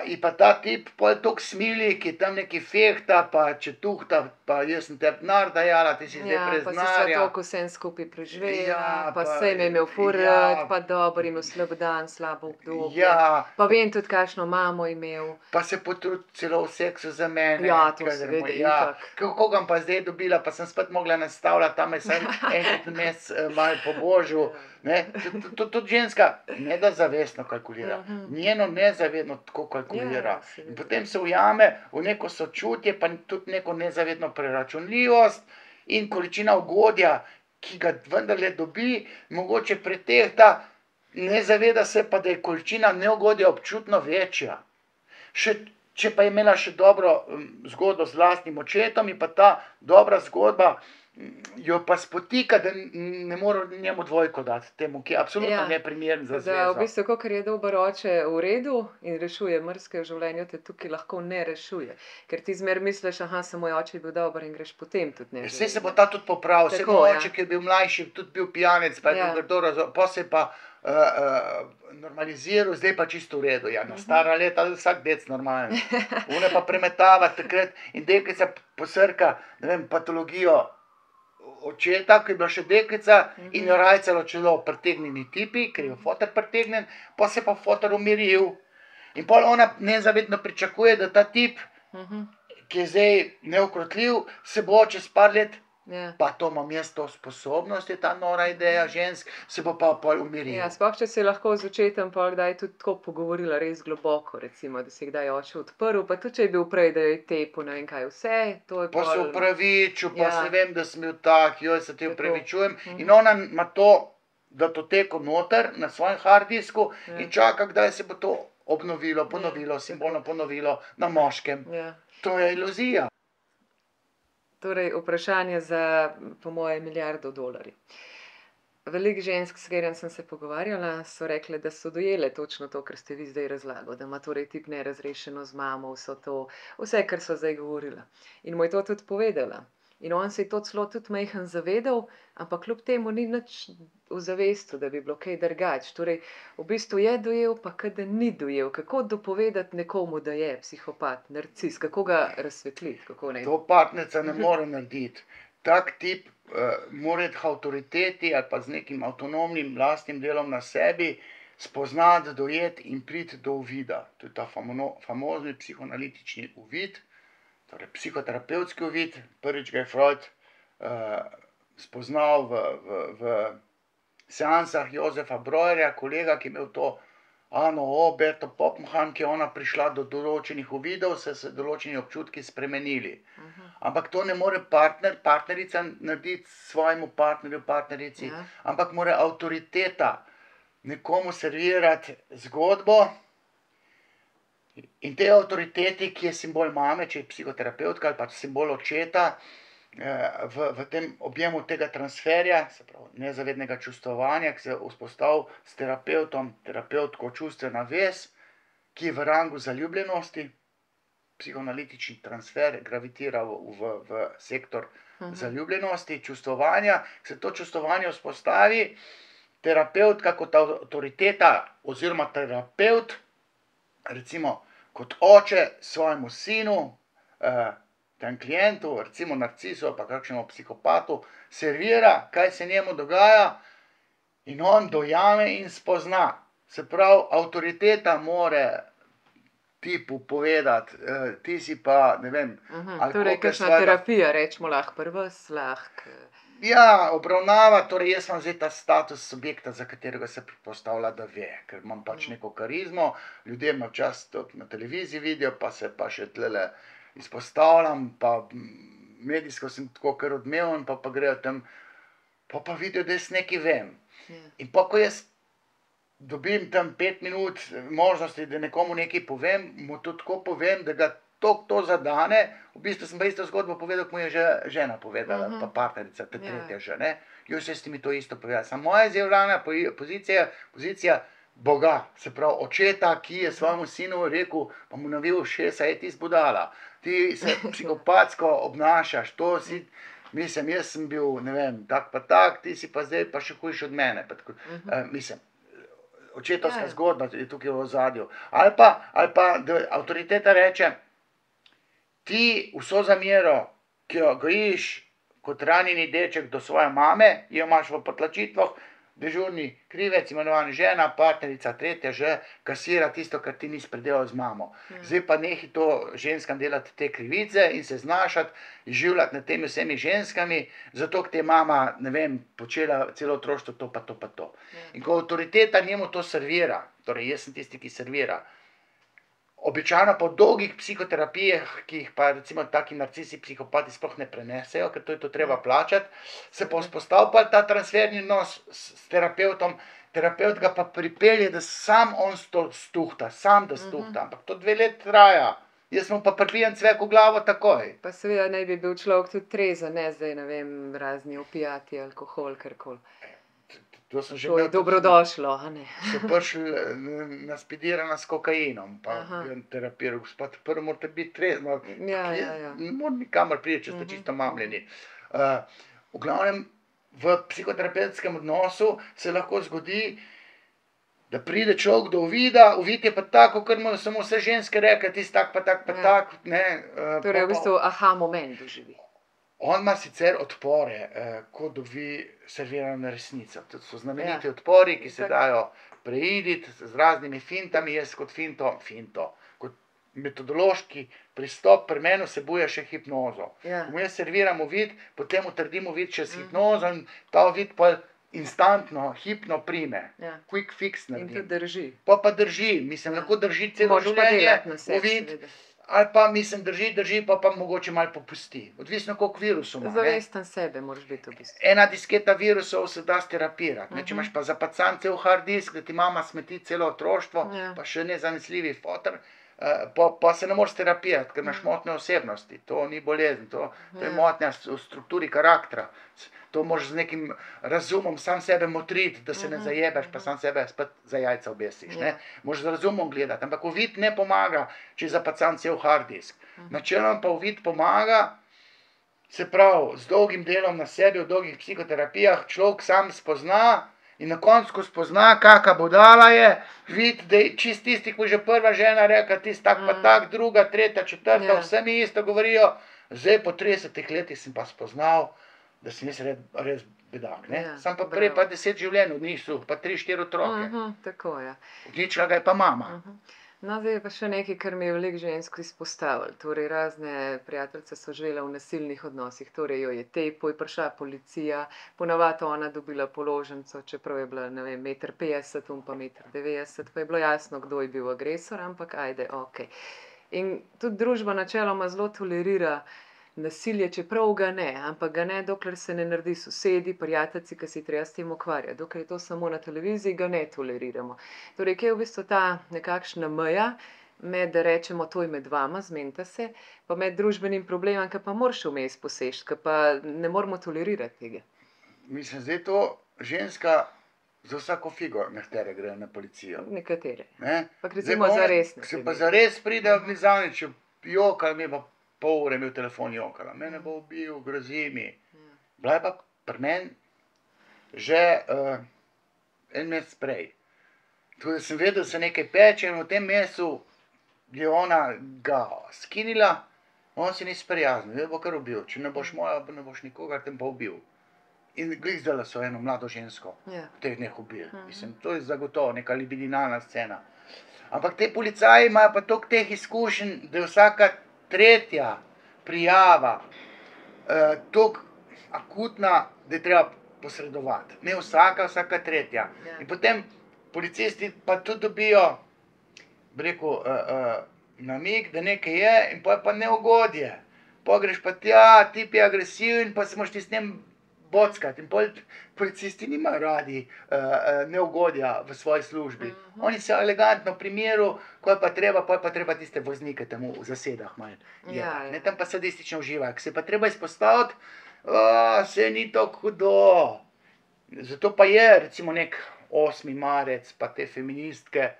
ji pa ta tip pol toliko smili, ki tam neki fehta, pa če tuhta, pa jaz sem tebi denar dajala, ti si zdaj Ja, brez pa se sva denarja. toliko vsem skupaj preživela, Ja, pa pa- saj me je imel ful ja. rad, pa dober, imel slab dan, slabo obdobje. Ja, Pa vem tudi, kakšno mamo je imel. pa se potrudi celo v seksu za mene. Ja, to kadar seveda, mu- ja. itak. Kako ga pa zdaj dobila, pa sem spet mogla nastavljati, tam je sem enkrat na mesec malo pobožil. Ne? Tudi ženska ne da zavestno kalkulira, njeno nezavedno tako kalkulira. Ja, seveda. In potem se ujame v neko sočutje, pa tudi neko nezavedno preračunljivost in količina ugodja, ki ga vendarle dobi, mogoče pretehta, ne zaveda se pa, da je količina neugodja občutno večja. Če pa je imela še dobro zgodbo z lastnim očetom, in pa ta dobra zgodba jo pa spotika, da ne more njemu dvojko dati, temu, ki je absolutno Ja. neprimeren za Da, v zvezo. bistvu, kakor je dober oče v redu in rešuje marsikaj v življenju, te tukaj lahko ne rešuje. Ker ti zmer misliš, aha, sem moj oče je bil dober in greš potem tudi ne. Saj se bo ta tudi popravil, saj Tako, moj ja. oče, ki je bil mlajši, tudi bil pijanec, pa je Ja. bil grdo razumel, pa se je pa normaliziral, zdaj pa čisto v redu. Ja, na stara leta vsak dec normalen. Une pa premetava takrat in deklica posrka, ne vem, patologijo očeta, ki je bila še deklica in jo rajcalo čelo pretegnjeni tipi, ker je foter pretegnjen, pa se je pa foter umiril. In pol ona nezavedno pričakuje, da ta tip, ki je zdaj neukrotljiv, se bo čez par let, Ja. pa to imam jaz to sposobnost, je ta nora ideja žensk, se bo pa pol umiril. Ja, sploh če se je lahko z očetom pol kdaj tudi tako pogovorila res globoko, recimo, da se je kdaj oče odprl, pa tudi če je bil prej, da je tepel ne vem kaj vse, to je Pa se pol... upravičil, pa Ja. se vem, da sem bil tak, joj, se ti Tako. upravičujem. In ona ima to datoteko noter na svojem hard disku in čaka, kdaj se bo to obnovilo, ponovilo, simbolno ponovilo na moškem. Ja. To je iluzija. Torej, vprašanje za, po moje, milijardo dolarjev. Veliko žensk, s katerim sem se pogovarjala, so rekle, da so dojele točno to, kar ste vi zdaj razlagali, da ima torej tip nerazrešeno z mamo, vse, kar so zdaj govorila. In mu je to tudi povedala. In on se je to celo tudi majhen zavedal, ampak kljub temu ni nič v zavestu, da bi bilo kaj drugače. Torej, v bistvu je dojel, pa da ni dojel. Kako dopovedati nekomu, da je psihopat, narcis, kako ga razsvetliti? Kako naj... To partnerca ne more narediti. Tak tip mora iti k avtoriteti ali pa z nekim avtonomnim lastnim delom na sebi spoznati, dojeti in priti do uvida. To je ta famozni psihoanalitični uvid, torej psihoterapevtski uvid. Prvič ga je Freud spoznal v seansah Josefa Breuerja, kolega, ki je imel to Ano O, Berto Poppenheim, ki je ona prišla do določenih uvidov, se določeni občutki spremenili. Ampak to ne more partnerica narediti svojemu partnerju, partnerici, ampak mora avtoriteta nekomu servirati zgodbo in te avtoriteti, ki je simbol mame, če je psihoterapeutka ali pa simbol očeta, v tem objemu tega transferja, se pravi nezavednega čustvovanja, ki se vzpostavi s terapevtom, terapevtko čustvena vez, ki je v rangu zaljubljenosti, psihoanalitični transfer gravitira v sektor zaljubljenosti, čustvovanja, se to čustvovanje vzpostavi, terapevtka kot avtoriteta oziroma terapevt, recimo kot oče svojemu sinu, tem klientu, recimo narcisu ali pa kakšnemu psihopatu, servira, kaj se njemu dogaja in on dojame in spozna. Se pravi, avtoriteta more tipu povedati, ti si pa, ne vem... Torej, kakšna terapija, rečemo lahko pri vas, lahko... Ja, obravnava, torej jaz imam zdaj ta status subjekta, za katerega se predpostavlja, da ve, ker imam pač neko karizmo, ljudje me včasih tudi na televiziji vidijo, pa se pa še tlele izpostavljam, pa medijsko sem tako kar odmeven, pa grejo tam, pa vidijo, da jaz nekaj vem. In pa, ko jaz dobim tam 5 minut možnosti, da nekomu nekaj povem, mu to tako povem, da ga to zadane, v bistvu sem pa isto zgodbo povedal, ko mu je že žena povedala, pa partnerica, ta tretja že, ne. Saj ste mi to isto povedali. Samo moja izjavljena pozicija Boga, se pravi očeta, ki je svojemu sinu rekel, pa mu navil ušesa, ti si budala, ti se psihopatsko obnašaš, to si, mislim, jaz sem bil, ne vem, tak pa tak, ti si pa zdaj pa še hujši od mene. Mislim, očetovska zgodba je tukaj v ozadju. Ali pa, da avtoriteta reče, ti vso zamero, ki jo gojiš kot ranjeni deček do svoje mame, jo imaš v potlačitvah, dežurni krivec, imenovan žena, partnerica, tretja že kasira tisto, kar ti nisi predelal z mamo. Zdaj pa nehi to ženskam delati te krivice in se znašati, življati nad temi vsemi ženskami, zato ker ti je mama, ne vem, počela celo otroštvo to pa to pa to. In ko avtoriteta njemu to servira, torej jaz sem tisti, ki servira, običajno po dolgih psihoterapijah, ki jih pa recimo taki narcisi, psihopati sploh ne prenesejo, ker to je to treba plačati, se pa vzpostavi pa ta transferni odnos s terapevtom, terapeut ga pa pripelje, da sam on stuhta, ampak to 2 leti traja. Jaz mu pa pripijem cvek v glavo takoj. Pa seveda naj bi bil človek tudi trezen, ne zdaj, ne vem, razni opijati, alkohol, karkoli. To je dobrodošlo, a ne? So prišli naspidirana s kokainom, pa terapiral, gospod, prvo morate biti trezni, ne more nikamor priti, če ste čisto mamljeni. V glavnem, v psihoterapevtskem odnosu se lahko zgodi, da pride človek do uvida, uvid je pa tako, kar mu samo vse ženske rekli, ti si tak pa tak pa tak, ne. Torej v bistvu aha moment doživi. On ima sicer odpore, ko dobi servirano resnico. To so znameniti odpori, ki se dajo preiditi z raznimi fintami. Jaz kot kot metodološki pristop pri meni vsebuje še hipnozo. Ko mu jaz serviram uvid, potem utrdim uvid še s hipnozo in ta uvid pa instantno, hipno prime. Quick fix naredim. In to drži. Pa drži, mislim, lahko drži celo življenje uvid. ali pa mislim drži, pa mogoče malo popusti. Odvisno, koliko virusov ima. Zavesten sebe moraš biti v bistvu. Ena disketa virusov se da sterapirati. Če imaš pa zapacan cel hard disk, da ti mama smeti celo otroštvo, pa še nezanesljivi fotor, pa se ne moreš terapirati, ker imaš motnje osebnosti. To ni bolezen, to je motnja v strukturi karaktera. To moraš z nekim razumom sam sebe motriti, da se ne zajebeš, pa sam sebe spet za jajca obesiš. Moraš z razumom gledati, ampak uvid ne pomaga, če je zapacan cel hard disk. Načeloma pa uvid pomaga, se pravi, z dolgim delom na sebi, v dolgih psihoterapijah, človek sam spozna in na koncu, ko spozna, kaka budala je, vidi, da je čist tisti, ko je že prva žena rekla, tisti tak pa tak, druga, tretja, četrta, vse mi isto govorijo. Zdaj po 30 letih sem pa spoznal, da sem jaz res bedak. Sam pa prej pa 10 življenj v nisu, pa 3-4 otroke. Tako je. Odničila ga je pa mama. No, zdaj je pa še nekaj, kar mi je veliko žensko izpostavilo. Torej, razne prijateljice so živele v nasilnih odnosih. Torej, jo je tepel, je prišla policija, ponavadi ona dobila položnico, čeprav je bila, ne vem, 1,50 m, pa 1,90 m, pa je bilo jasno, kdo je bil agresor, ampak ajde, okej. In tudi družba načeloma zelo tolerira nasilje, čeprav ga ne, ampak ga ne, dokler se ne naredi sosedi, prijateljci, ki se treba s tem ukvarja. Dokler je to samo na televiziji, ga ne toleriramo. Torej, kje je v bistvu ta nekakšna meja med, da rečemo, to je med vama, zmenite se, pa med družbenim problemom, ki pa moraš vmes poseči, ki pa ne moramo tolerirati tega. Mislim, zdaj to ženska za vsako figo nekatere grejo na policijo. Nekatere. Pa Zdaj recimo zares. Se pa zares pride bližavnič, jokal mi pa pol ure imel telefon jokala. Mene bo ubil, grozi mi. Bila je pa pri meni že en mesec prej. Tako da sem vedel, da se nekaj peče in v tem mesecu je ona ga skinila, on se ni sprijaznil, bo kar ubil. Če ne boš moja, ne boš nikogar, tem pa ubil. In glih zdajle so eno mlado žensko v teh dneh ubili. Mislim, to je zagotovo neka libidinalna scena. Ampak te policaji imajo pa toliko teh izkušenj, da je vsaka tretja prijava toliko akutna, da je treba posredovati. Ne vsaka tretja. In potem policisti pa tudi dobijo, bi rekel, namig, da nekaj je, in pa je pa neugodje. Pa greš pa tja, tip je agresiven, pa se moraš ti s tem bockati. In policisti nimajo radi neugodja v svoji službi. Oni se elegantno primeru, ko je pa treba tiste voznike tam v zasedah malo jebati. Tam pa sadistično uživajo. Ko se pa treba izpostaviti, se ni tako hudo. Zato pa je recimo nek 8. marec, pa te feministke,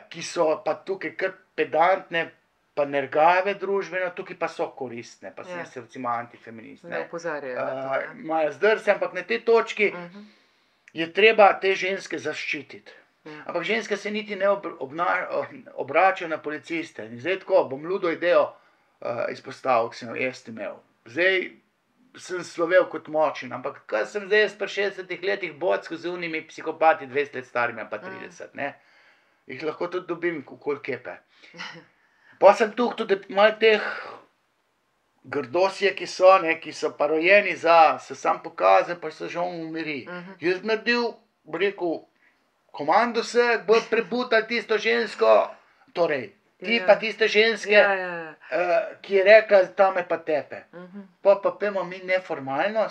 ki so pa tukaj kar pedantne, pa nergave družbeno, tukaj pa so koristne, pa sem se recimo antifeminist. Ne opozarjajo. Imajo zdrse, ampak na tej točki je treba te ženske zaščititi. Ampak ženske se niti ne obračajo na policiste. In zdaj tako, bom ludo idejo izpostavil, ki sem jo jaz imel. Zdaj sem slovel kot močen, ampak kaj sem zdaj pri 60 letih bockal z unimi psihopati 20 let starimi, pa 30, ne? Jih lahko tudi dobim okoli kepe. Pa sem tukaj tudi malo teh grdosije, ki so pa rojeni za se sam pokazati, pa se že on umiri. Jaz bi naredil, bi rekel, komandose, bo prebutali tisto žensko, torej, ti pa tiste ženske, ki je rekla, ta me pa tepe. Pa pojmo mi neformalno,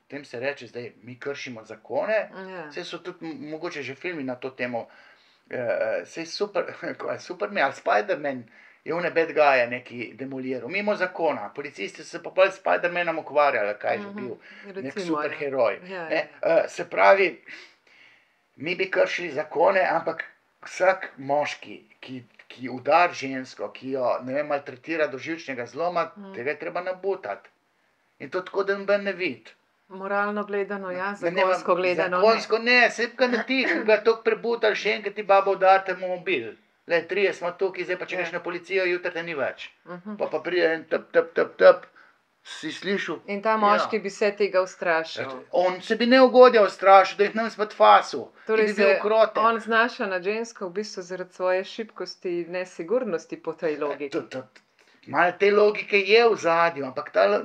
tem se reče zdaj, mi kršimo zakone, saj so tudi mogoče že filmi na to temo, saj Superman ali Spiderman je one bad guye neki demoliral, mimo zakona. Policisti so se pa bolj s Spidermanom ukvarjali, kaj je že bil, nek superheroj. Se pravi, mi bi kršili zakone, ampak vsak moški, ki udari žensko, ki jo, ne vem, maltretira do živčnega zloma, tega je treba nabutati. In to tako, da noben ne vidi. Moralno gledano, ja, zakonsko gledano ne. Zakonsko ne, saj ga ne ti, ga toliko prebutali, še enkrat ti babo udate mobil. Le, 3 smo tukaj, zdaj pa če greš na policijo, jutri te ni več. Pa pride en tap, si slišal? In ta moški bi se tega ustrašil. On se bi neugodja ustrašil, da jih nam spet fasil. Torej se on znaša na žensko v bistvu zaradi svoje šibkosti in nesigurnosti po tej logiki. Malo te logike je v zadju, ampak ta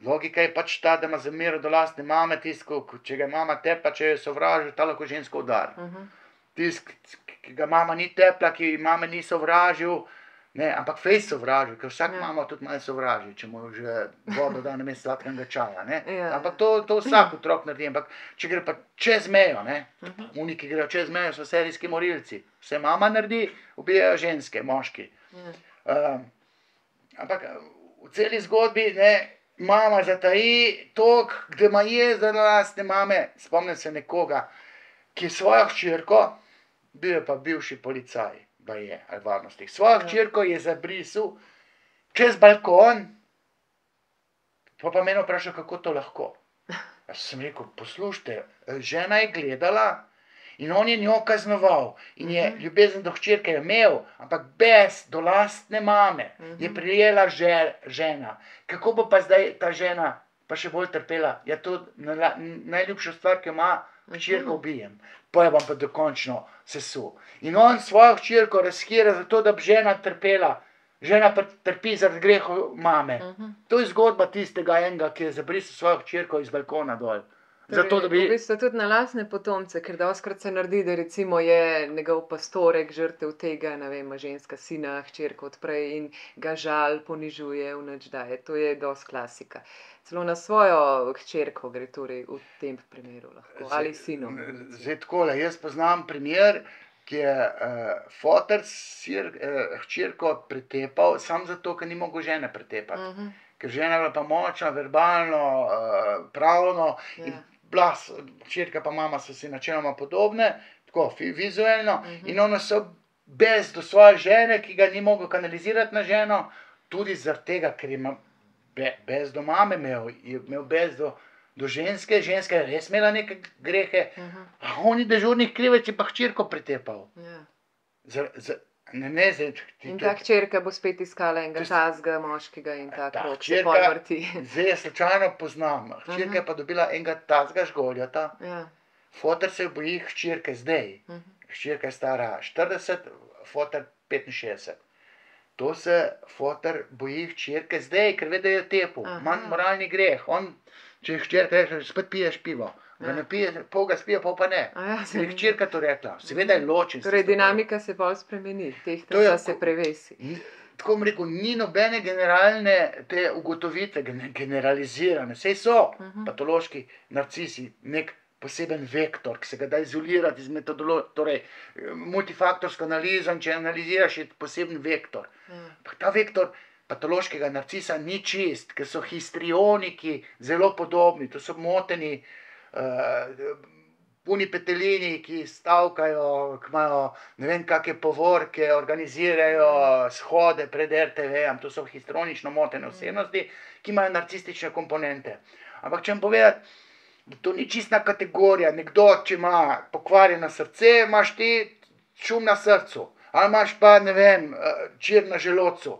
logika je pač ta, da ima zamero do lastne mame, tisto, če ga mama tepa, če jo sovraži, ta lahko žensko udari. Tisto, ki ga mama ni tepla, ki mame ni sovražil, Ne, ampak fejst sovraži, ker vsak Ja. mama tudi malo sovraži, če mu že vodo da namesto sladkega čaja, ne. Ja, Ampak ja. to vsak otrok naredi, ampak če gre pa čez mejo, ne, Mhm. oni, ki grejo čez mejo, so serijski morilci. Vse mama naredi, ubijajo ženske, moški. Ja. Ampak v celi zgodbi, ne, mama zataji toliko, da ima jezda na lastne mame. Spomnim se nekoga, ki je svojo hčerko, bil je pa bivši policaj, baje, ali varnostnik. Svojo hčerko je zabrisal čez balkon, pa mene vprašal, kako to lahko. Jaz sem rekel, poslušajte, žena je gledala in on je njo kaznoval in je ljubezen do hčerke imel, ampak bes do lastne mame je prijela žena. Kako bo pa zdaj ta žena pa še bolj trpela? Ja, to najljubša stvar, ki jo ima, hčerko ubijem. Pa jo bom pa dokončno sesul. In on svojo hčerko riskira zato, da bi žena trpela. Žena pa trpi zaradi grehov mame. To je zgodba tistega enega, ki je zabrisal svojo hčerko iz balkona dol. Zato, da bi... V bistvu tudi na lastne potomce, ker dostikrat se naredi, da recimo je njegov pastorek žrtev tega, ne vem, ženska sina, hčerko odpre in ga žal, ponižuje, v nič daje. To je dosti klasika. Celo na svojo hčerko gre torej v tem primeru lahko, ali sinu. Zdaj takole, jaz poznam primer, ki je foter hčerko pretepal, samo zato, ker ni mogel žene pretepati. Ker žena je bila pa močna, verbalno, pravno in hčerka pa mama so si načeloma podobne, tako vizualno, in one so bes do svoje žene, ki ga ni mogel kanalizirati na ženo, tudi zaradi tega, ker ima bes do mame imel, je imel bes do ženske, ženska je res imela neke grehe, a on je dežurni krivec, je pa hčerko pretepal. In ta hčerka bo spet iskala enega tazga moškega in ta krog se pol hčerka, vrti. zdaj je slučajno poznam, hčerka je pa dobila enega tazga žgoljata, foter se boji hčerke zdaj, hčerka je stara 40, foter 65. To se foter boji hčerke zdaj, ker ve, da je tepel, ima moralni greh, on, če hčerka reče, spet piješ pivo, ga ne pije, pol ga spije, pol pa ne, ker je hčerka to rekla, seveda je ločen. Torej dinamika se pol spremeni, tehtnica se prevesi. Tako bom rekel, ni nobene generalne te ugotovitve, generalizirane, saj so patološki narcisi, nek poseben vektor, ki se ga da izolirati iz torej multifaktorsko analizo, in če analiziraš, je poseben vektor. Ta vektor patološkega narcisa ni čist, ker so histrioniki zelo podobni, to so moteni puni petelini, ki stavkajo, ki imajo ne vem kake povorke, organizirajo shode pred RTV-jem, to so histrionično motene osebnosti, ki imajo narcistične komponente. Ampak če vam povedati, to ni čistna kategorija, nekdo, če ima pokvarjeno srce, imaš ti šum na srcu, ali imaš pa, ne vem, čir na želodcu,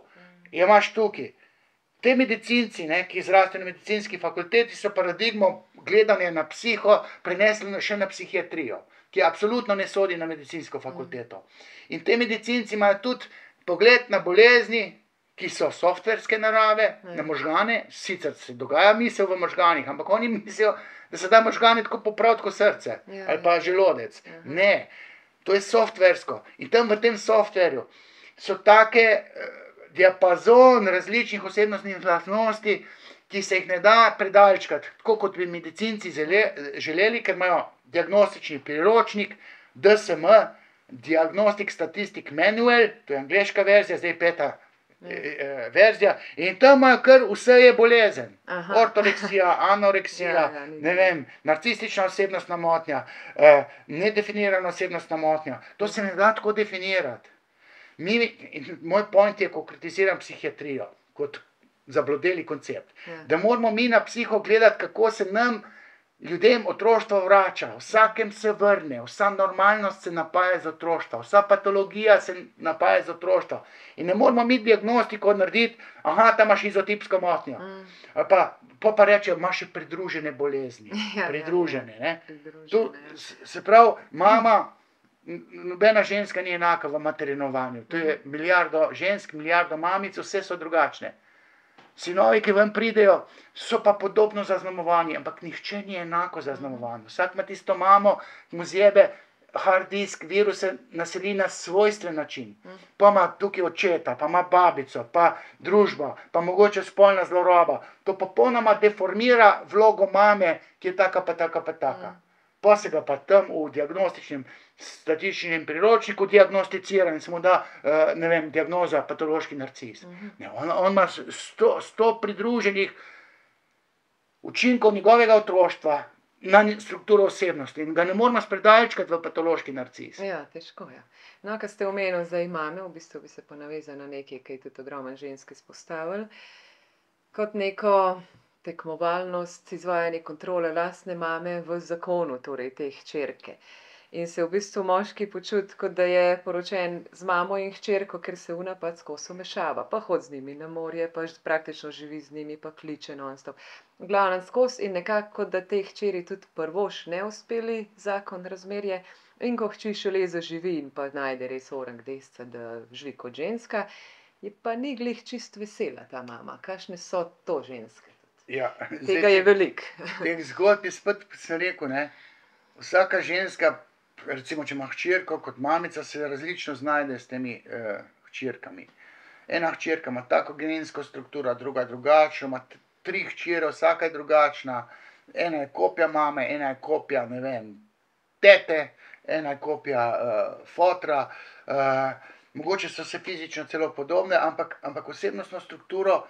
je imaš tukaj. Te medicinci, ki zrastejo na medicinski fakulteti, so paradigmo gledanja na psiho prenesli še na psihiatrijo, ki absolutno ne sodi na medicinsko fakulteto. In te medicinci imajo tudi pogled na bolezni, ki so softverske narave, na možgane, sicer se dogaja misel v možganih, ampak oni mislijo, da se da možgane tako popraviti kot srce, ali pa želodec. Ne, to je softversko. In tam v tem softverju so take diapazon različnih osebnostnih lastnosti, ki se jih ne da predalčkati, tako kot bi medicinci želeli, ker imajo diagnostični priročnik, DSM, Diagnostic Statistic Manual, to je angleška verzija, zdaj 5. verzija, in tam imajo kar vse je bolezen. Ortoreksija, anoreksija, ne vem, narcistična osebnostna motnja, nedefinirana osebnostna motnja. To se ne da tako definirati. Moj point je, ko kritiziram psihiatrijo, kot zablodeli koncept, da moramo mi na psiho gledati, kako se nam, ljudem, otroštvo vrača, vsakem se vrne, vsa normalnost se napaja iz otroštva, vsa patologija se napaja iz otroštva. In ne moramo mi diagnostiko narediti, aha, tam imaš izotipsko motnjo. Pa rečejo, imaš še pridružene bolezni. Pridružene, ne. Se pravi, mama, nobena ženska ni enaka v materinovanju. To je milijardo žensk, milijardo mamic, vse so drugačne. Sinovi, ki ven pridejo, so pa podobno zaznamovani, ampak nihče ni enako zaznamovan. Vsak ima tisto mamo, ki mu zjebe hard disk viruse naseli na svojstven način. Pa ima tukaj očeta, pa ima babico, pa družba, pa mogoče spolna zloraba. To popolnoma deformira vlogo mame, ki je taka pa taka pa taka. Pa se ga pa tam v diagnostičnem statističnem priročniku diagnosticira in se mu da, ne vem, diagnoza patološki narcis. Ne, on ima 100 pridruženih učinkov njegovega otroštva na strukturo osebnosti in ga ne moramo spredalčkati v patološki narcis. Ja, težko, ja. No, ko ste omenili zdaj mame, v bistvu bi se pa navezala na nekaj, kaj je tudi ogromno žensk izpostavili, kot neko tekmovalnost, izvajanje kontrole lastne mame v zakonu, torej te hčerke. In se v bistvu moški počuti, kot da je poročen z mamo in hčerko, ker se ona pač skozi vmešava. Pa hodi z njimi na morje, pa praktično živi z njimi, pa kliče non-stop. V glavnem skozi in nekako, da tej hčeri tudi prvoš ne uspeli zakon, razmerje, in ko hči šele zaživi in pa najde res orang dejstva, da živi kot ženska, je pa ni glih čist vesela ta mama. Kakšne so to ženske? Ja, Tega je veliko. Teh zgodb je spet, sem rekel, ne, vsaka ženska, recimo, če ima hčerko, kot mamica se različno znajde s temi hčerkami. Ena hčerka ima tako genetsko strukturo, druga drugačno, ima 3 hčere, vsaka je drugačna. Ena je kopija mame, ena je kopija, ne vem, tete, ena je kopija fotra. Mogoče so se fizično celo podobne, ampak osebnostno strukturo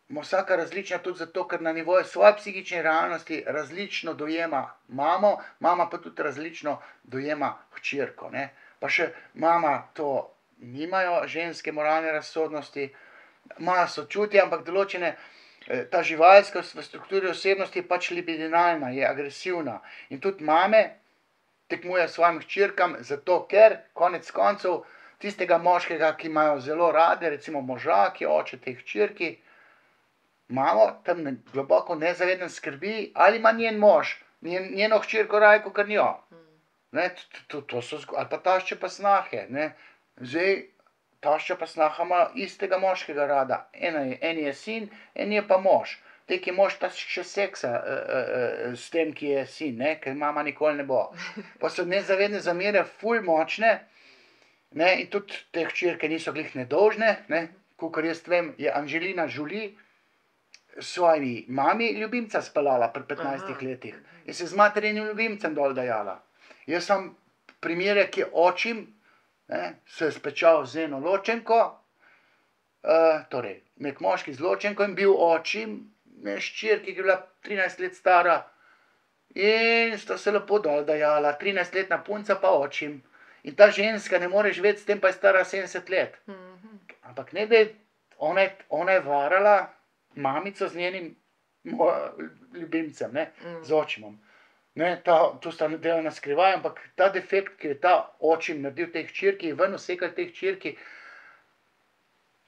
ima vsaka različna tudi zato, ker na nivoju svoje psihične realnosti različno dojema mamo, mama pa tudi različno dojema hčerko, ne. Pa še mama to nimajo ženske moralne razsodnosti, imajo sočutje, ampak določene, ta živalskost v strukturi osebnosti je pač libidinalna, je agresivna. In tudi mame tekmujejo svojim hčerkam zato, ker konec koncev tistega moškega, ki imajo zelo rade, recimo moža, ki je oče tej hčerki, mamo tam globoko nezavedno skrbi, ali ima njen mož njeno hčerko raje kakor njo. Ne, to so ali pa tašče pa snahe, ne. Zdaj, tašča pa snaha ima istega moškega rada. En je sin, en je pa mož. Tej, ki je mož, ta še seksa s tem, ki je sin, ne, ker mama nikoli ne bo. Pa so nezavedne zamere ful močne, ne, in tudi te hčerke niso glih nedolžne, ne. Kakor jaz vem, je Angelina Jolie svojimi mami ljubimca speljala pri 15 letih in se z materinim ljubimcem dol dajala. Jaz sem primere, ki očim, ne, se je spečal z eno ločenko, torej nek moški z ločenko in bil očim hčerki, ki je bila 13 let stara in sta se lepo dol dajala, 13-letna punca pa očim. In ta ženska ne more živeti s tem, pa je stara 70 let. Ampak ne, da je ona je varala mamico z njenim ljubimcem, ne, z očimom. Ne, to sta delala na skrivaj, ampak ta defekt, ki je ta očim naredil tej hčerki, je ven vsekal tej hčerki,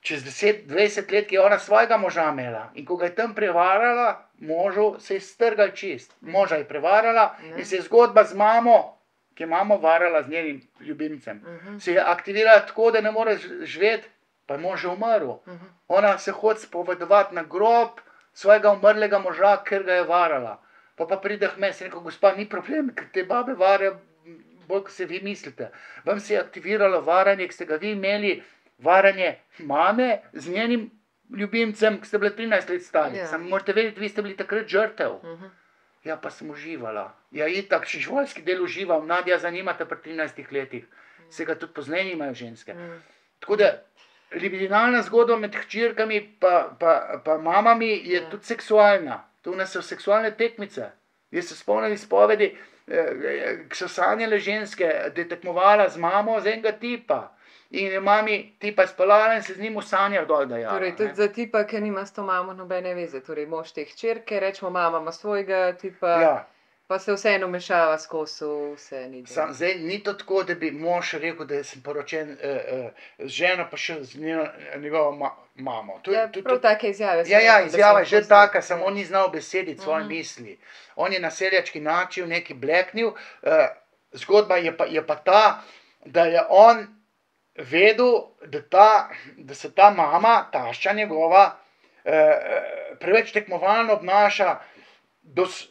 čez 10-20 let, ki je ona svojega moža imela. In ko ga je tam prevarala, možu se je strgal čist. Moža je prevarala in se je zgodba z mamo, ki je mamo varala z njenim ljubimcem, se je aktivirala tako, da ne more živeti, pa je mož že umrl. Ona se hodi spovedovati na grob svojega umrlega moža, ker ga je varala. Pa pride k meni, sem rekel, gospa, ni problem, ker te babe varajo bolj, kot se vi mislite. Vam se je aktiviralo varanje, ki ste ga vi imeli, varanje mame z njenim ljubimcem, ki ste bili 13 let stari. Samo morate vedeti, vi ste bili takrat žrtev. Ja, pa sem uživala. Ja, itak, še živalski del uživam, Nadja zanimata pri 13 letih. Se ga tudi pozneje imajo ženske. Tako da, libidinalna zgodba med hčerkami pa mamami je tudi seksualna. To nas so seksualne tekmice. Jaz se spomnim izpovedi, ki so sanjale ženske, da je tekmovala z mamo z enega tipa. In je mami tipa speljala in se z njim v sanjah dol dajala. Torej, tudi za tipa, ki nima s to mamo nobene veze. Torej, mož te hčerke, rečemo, mama ima svojega tipa, pa se vseeno mešava skozi vse. Zdaj, ni to tako, da bi mož rekel, da sem poročen z ženo, pa še z njegovo mamo. Prav take izjave. Ja, izjava je že taka, samo on ni znal besediti svoje misli. On je na seljački način nekaj bleknil. Zgodba je pa ta, da je on vedel, da se ta mama, tašča njegova, preveč tekmovalno obnaša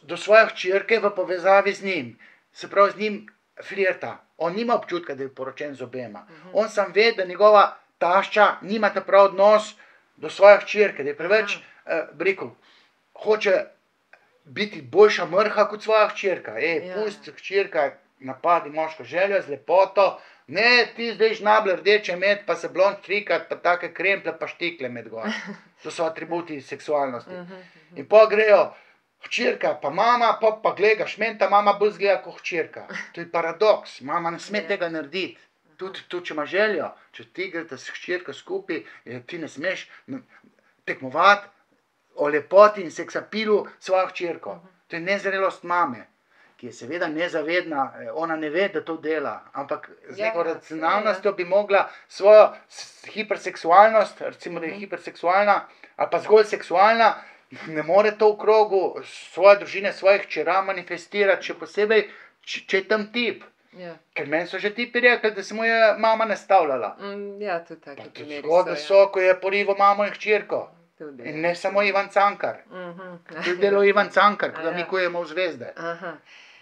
do svoje hčerke v povezavi z njim. Se pravi, z njim flirta. On nima občutka, da je poročen z obema. On sam ve, da njegova tašča nima ta prav odnos do svoje hčerke, da je preveč, bi rekel, hoče biti boljša mrha kot svoja hčerka. Pusti hčerka, napadi moško željo z lepoto, ne, ti zdaj žnable rdeče med, pa se blond štrikat, pa take kremple, pa štikle med gor. To so atributi seksualnosti. In pol grejo hčerka pa mama, pa glej ga šmenta, mama bolj zgleda kot hčerka. To je paradoks, mama ne sme tega narediti. Tudi če ima željo, če ti greste s hčerko skupaj, ti ne smeš tekmovati o lepoti in seksapilu svojo hčerko. To je nezrelost mame, ki je seveda nezavedna, ona ne ve, da to dela, ampak z neko racionalnostjo bi mogla svojo hiperseksualnost, recimo, da je hiperseksualna, ali pa zgolj seksualna, ne more to v krogu svoje družine, svojih hčera manifestirati, še posebej, če je tam tip. Ker meni so že tipi rekli, da se mu je mama nastavljala. Ja, tudi taki primeri Zgodbe so, ko je porival mamo in hčerko. In ne samo Ivan Cankar. Tudi delo Ivan Cankar, ko ga mi kujemo v zvezde.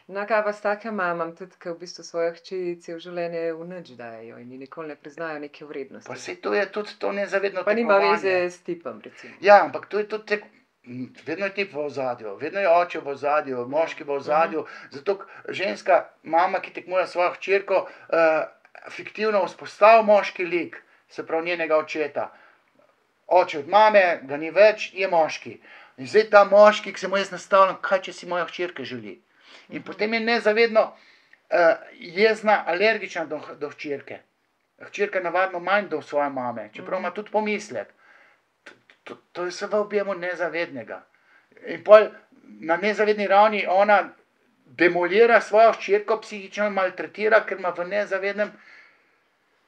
No, kaj pa s takim mamam, tudi, ki v bistvu svoje hčerice v življenje v nič dajejo in nikoli ne priznajo neke vrednosti. Pa saj to je tudi to nezavedno Pa nima tekmovanje. veze s tipom, recimo. Ja, ampak to je tudi vedno je tip v ozadju, vedno je oče v ozadju, moški v ozadju, zato ženska mama, ki tekmuje svojo hčerko, fiktivno vzpostavi moški lik, se pravi njenega očeta. Oče od mame, ga ni več, je moški. In zdaj ta moški, ki se mu jaz nastavljam, kaj če si moja hčerka želi. In potem je nezavedno jezna, alergična do hčerke. Hčerka je navadno manj do svoje mame, čeprav ima tudi pomislek. To je vse v objemu nezavednega. In pol na nezavedni ravni ona demolira svojo hčerko, psihično maltretira, ker ima v nezavednem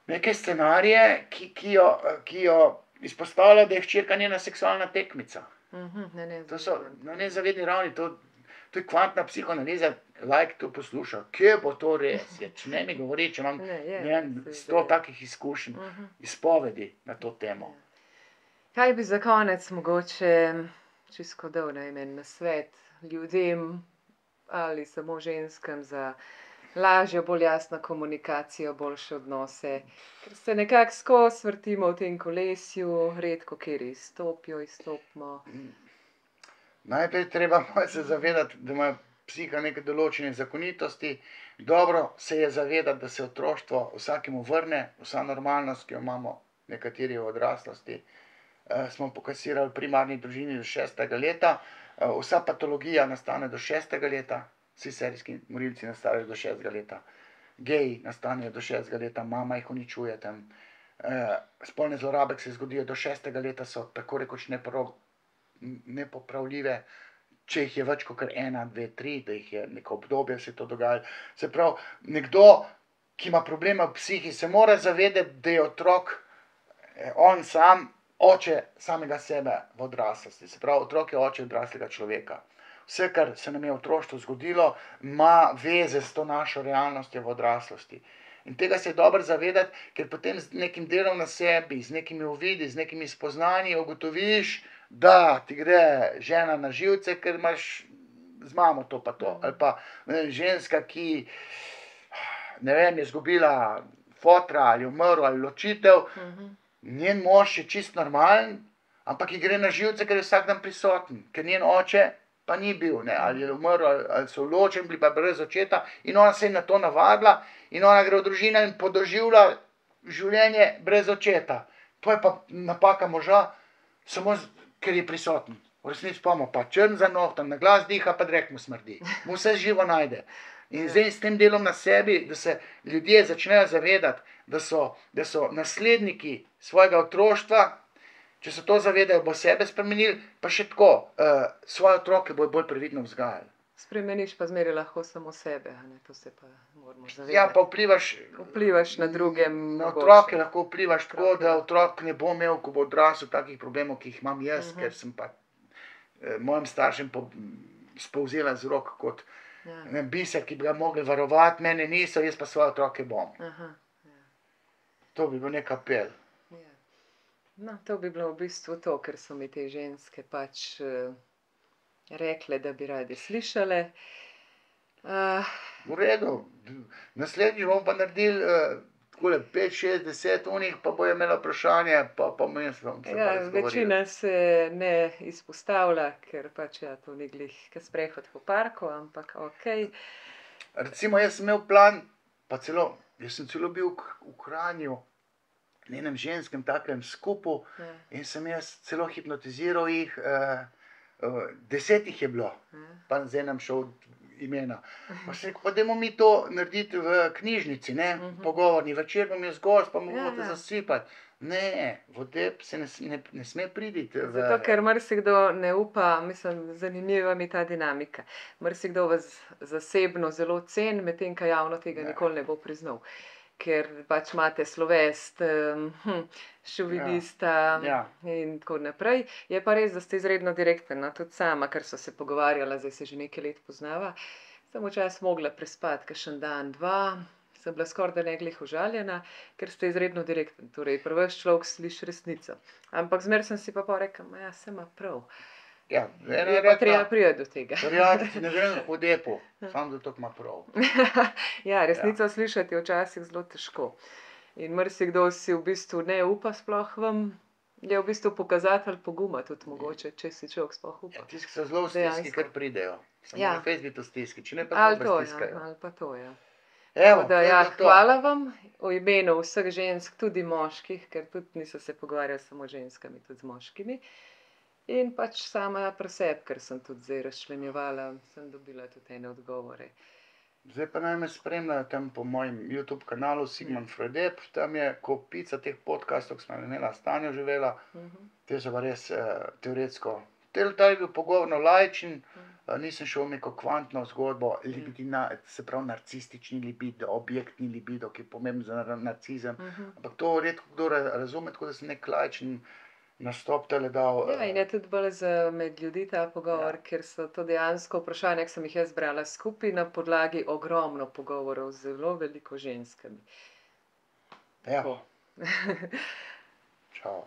neke scenarije, ki jo izpostavlja, da je hčerka njena seksualna tekmica. To so na nezavedni ravni, to je kvantna psihoanaliza, laik to posluša. Kje bo to res? Če ne mi govori, če imam 100 takih izkušenj, izpovedi na to temo. Kaj bi za konec mogoče čisto dal en nasvet ljudem ali samo ženskam za lažjo, bolj jasno komunikacijo, boljše odnose, ker se nekako skozi vrtimo v tem kolesju, redko kateri izstopimo. Najprej treba se zavedati, da ima psiha neke določene zakonitosti. Dobro se je zavedati, da se otroštvo vsakemu vrne, vsa normalnost, ki jo imamo nekateri v odraslosti, smo pokasirali v primarni družini do 6. leta, vsa patologija nastane do 6. leta, vsi serijski morilci nastanejo do 6. leta, geji nastanejo do 6. leta, mama jih uničuje tam, spolne zlorabe, ki se zgodijo do 6. leta, so tako rekoč nepopravljive, če jih je več kot 1, 2, 3, da jih je neko obdobje se to dogajalo. Se pravi, nekdo, ki ima probleme v psihi, se mora zavedati, da je otrok, on sam, oče samega sebe v odraslosti. Se pravi, otrok je oče odraslega človeka. Vse, kar se nam je v otroštvu zgodilo, ima veze s to našo realnostjo v odraslosti. In tega se je dobro zavedati, ker potem z nekim delom na sebi, z nekimi uvidi, z nekimi spoznanji ugotoviš, da ti gre žena na živce, ker imaš z mamo to pa to. Ali pa ženska, ki je izgubila fotra ali umrl ali ločitev, njen mož je čist normalen, ampak ji gre na živce, ker je vsak dan prisoten, ker njen oče pa ni bil, ali je umrl, ali so ločeni bili pa brez očeta, in ona se je na to navadila in ona gre v družino in podoživlja življenje brez očeta. To je pa napaka moža, samo ker je prisoten. V resnici pa ima pa črn za nohtom, na glas diha, pa drek mu smrdi. Mu vse živo najde. In zdaj s tem delom na sebi, da se ljudje začnejo zavedati, da so nasledniki svojega otroštva, če se to zavedajo, bo sebe spremenili, pa še tako, svoje otroke bojo bolj previdno vzgajali. Spremeniš pa zmeraj lahko samo sebe, to se pa moramo zavedati. Ja, pa vplivaš na drugem. Na otroke lahko vplivaš tako, da otrok ne bo imel, ko bo odrasel, takih problemov, ki jih imam jaz, ker sem pa mojim staršem spolzela z rok kot biser, ki bi ga mogli varovati, mene niso, jaz pa svoje otroke bom. To bi bil nek apel. No, to bi bilo v bistvu to, ker so mi te ženske pač rekle, da bi radi slišale. V redu, naslednjič bomo pa naredili takole 5, 6, 10 unih, pa bojo imela vprašanje, pa mislim, se pa Ja, razgovorili. večina se ne izpostavlja, ker pač to ni glih sprehod po parku, ampak okej. Recimo, jaz sem imel plan, jaz sem celo bil v Kranju, na enem ženskem takem skupu in sem jaz celo hipnotiziral jih, 10 jih je bilo, pa zdaj nam šel imena. Pa sem rekel, pa dajmo mi to narediti v knjižnici, ne, pogovorni, večer bom jaz gost, pa me boste zasipati. Ne, vodeb se ne sme priditi Zato, ker marsikdo ne upa, mislim, zanimiva mi ta dinamika. Marsikdo vas zasebno zelo ceni, medtem ko javno tega nikoli ne bo priznal. Ker pač imate slovest, šovinista in tako naprej. Je pa res, da ste izredno direkten, no, tudi sama, ker so se pogovarjala, zdaj se že nekaj let poznava, sem včasih mogla prespati kakšen dan, dva, sem bila skorajda ne glih užaljena, ker ste izredno direkten, torej pri vas človek sliši resnico. Ampak zmeraj sem si pa pol rekla, ja, saj ima prav. Ja, Je pa treba priti do tega. ne grem k vodepu, samo zato ima prav. Ja, resnico slišati je včasih zelo težko. In marsikdo si v bistvu ne upa sploh vam, je v bistvu pokazatelj poguma tudi mogoče, če si človek sploh upa. Ja, tisti, ki so zelo v stiski, kar pridejo. Samo Ja. ne fejst biti v stiski, če ne pa zelo stiskajo. Ali pa to, ja. Evo, Tako da, to je ja, bilo to. hvala vam v imenu vseh žensk, tudi moških, ker tudi niso se pogovarjali samo z ženskami, tudi z moškimi. In pač sama pri sebi, ker sem tudi zdaj razčlenjevala, sem dobila tudi ene odgovore. Zdaj pa naj me spremljajo tam po mojem YouTube kanalu Sigmund Freudeb, tam je kopica teh podcastov, ki smo imela s Tanjo živela, te so pa res teoretsko. Ta je bil pogovorno laičen, nisem šel v neko kvantno zgodbo, libidina, se pravi narcistični libido, objektni libido, ki je pomemben za narcizem, ampak to redko kdo razume, tako da sem nek laičen nastop tale dal. Ja, in je tudi bolj za med ljudi ta pogovor, ker so to dejansko vprašanja, ki sem jih jaz brala skupaj na podlagi ogromno pogovorov z zelo veliko ženskami. Ja. Čau.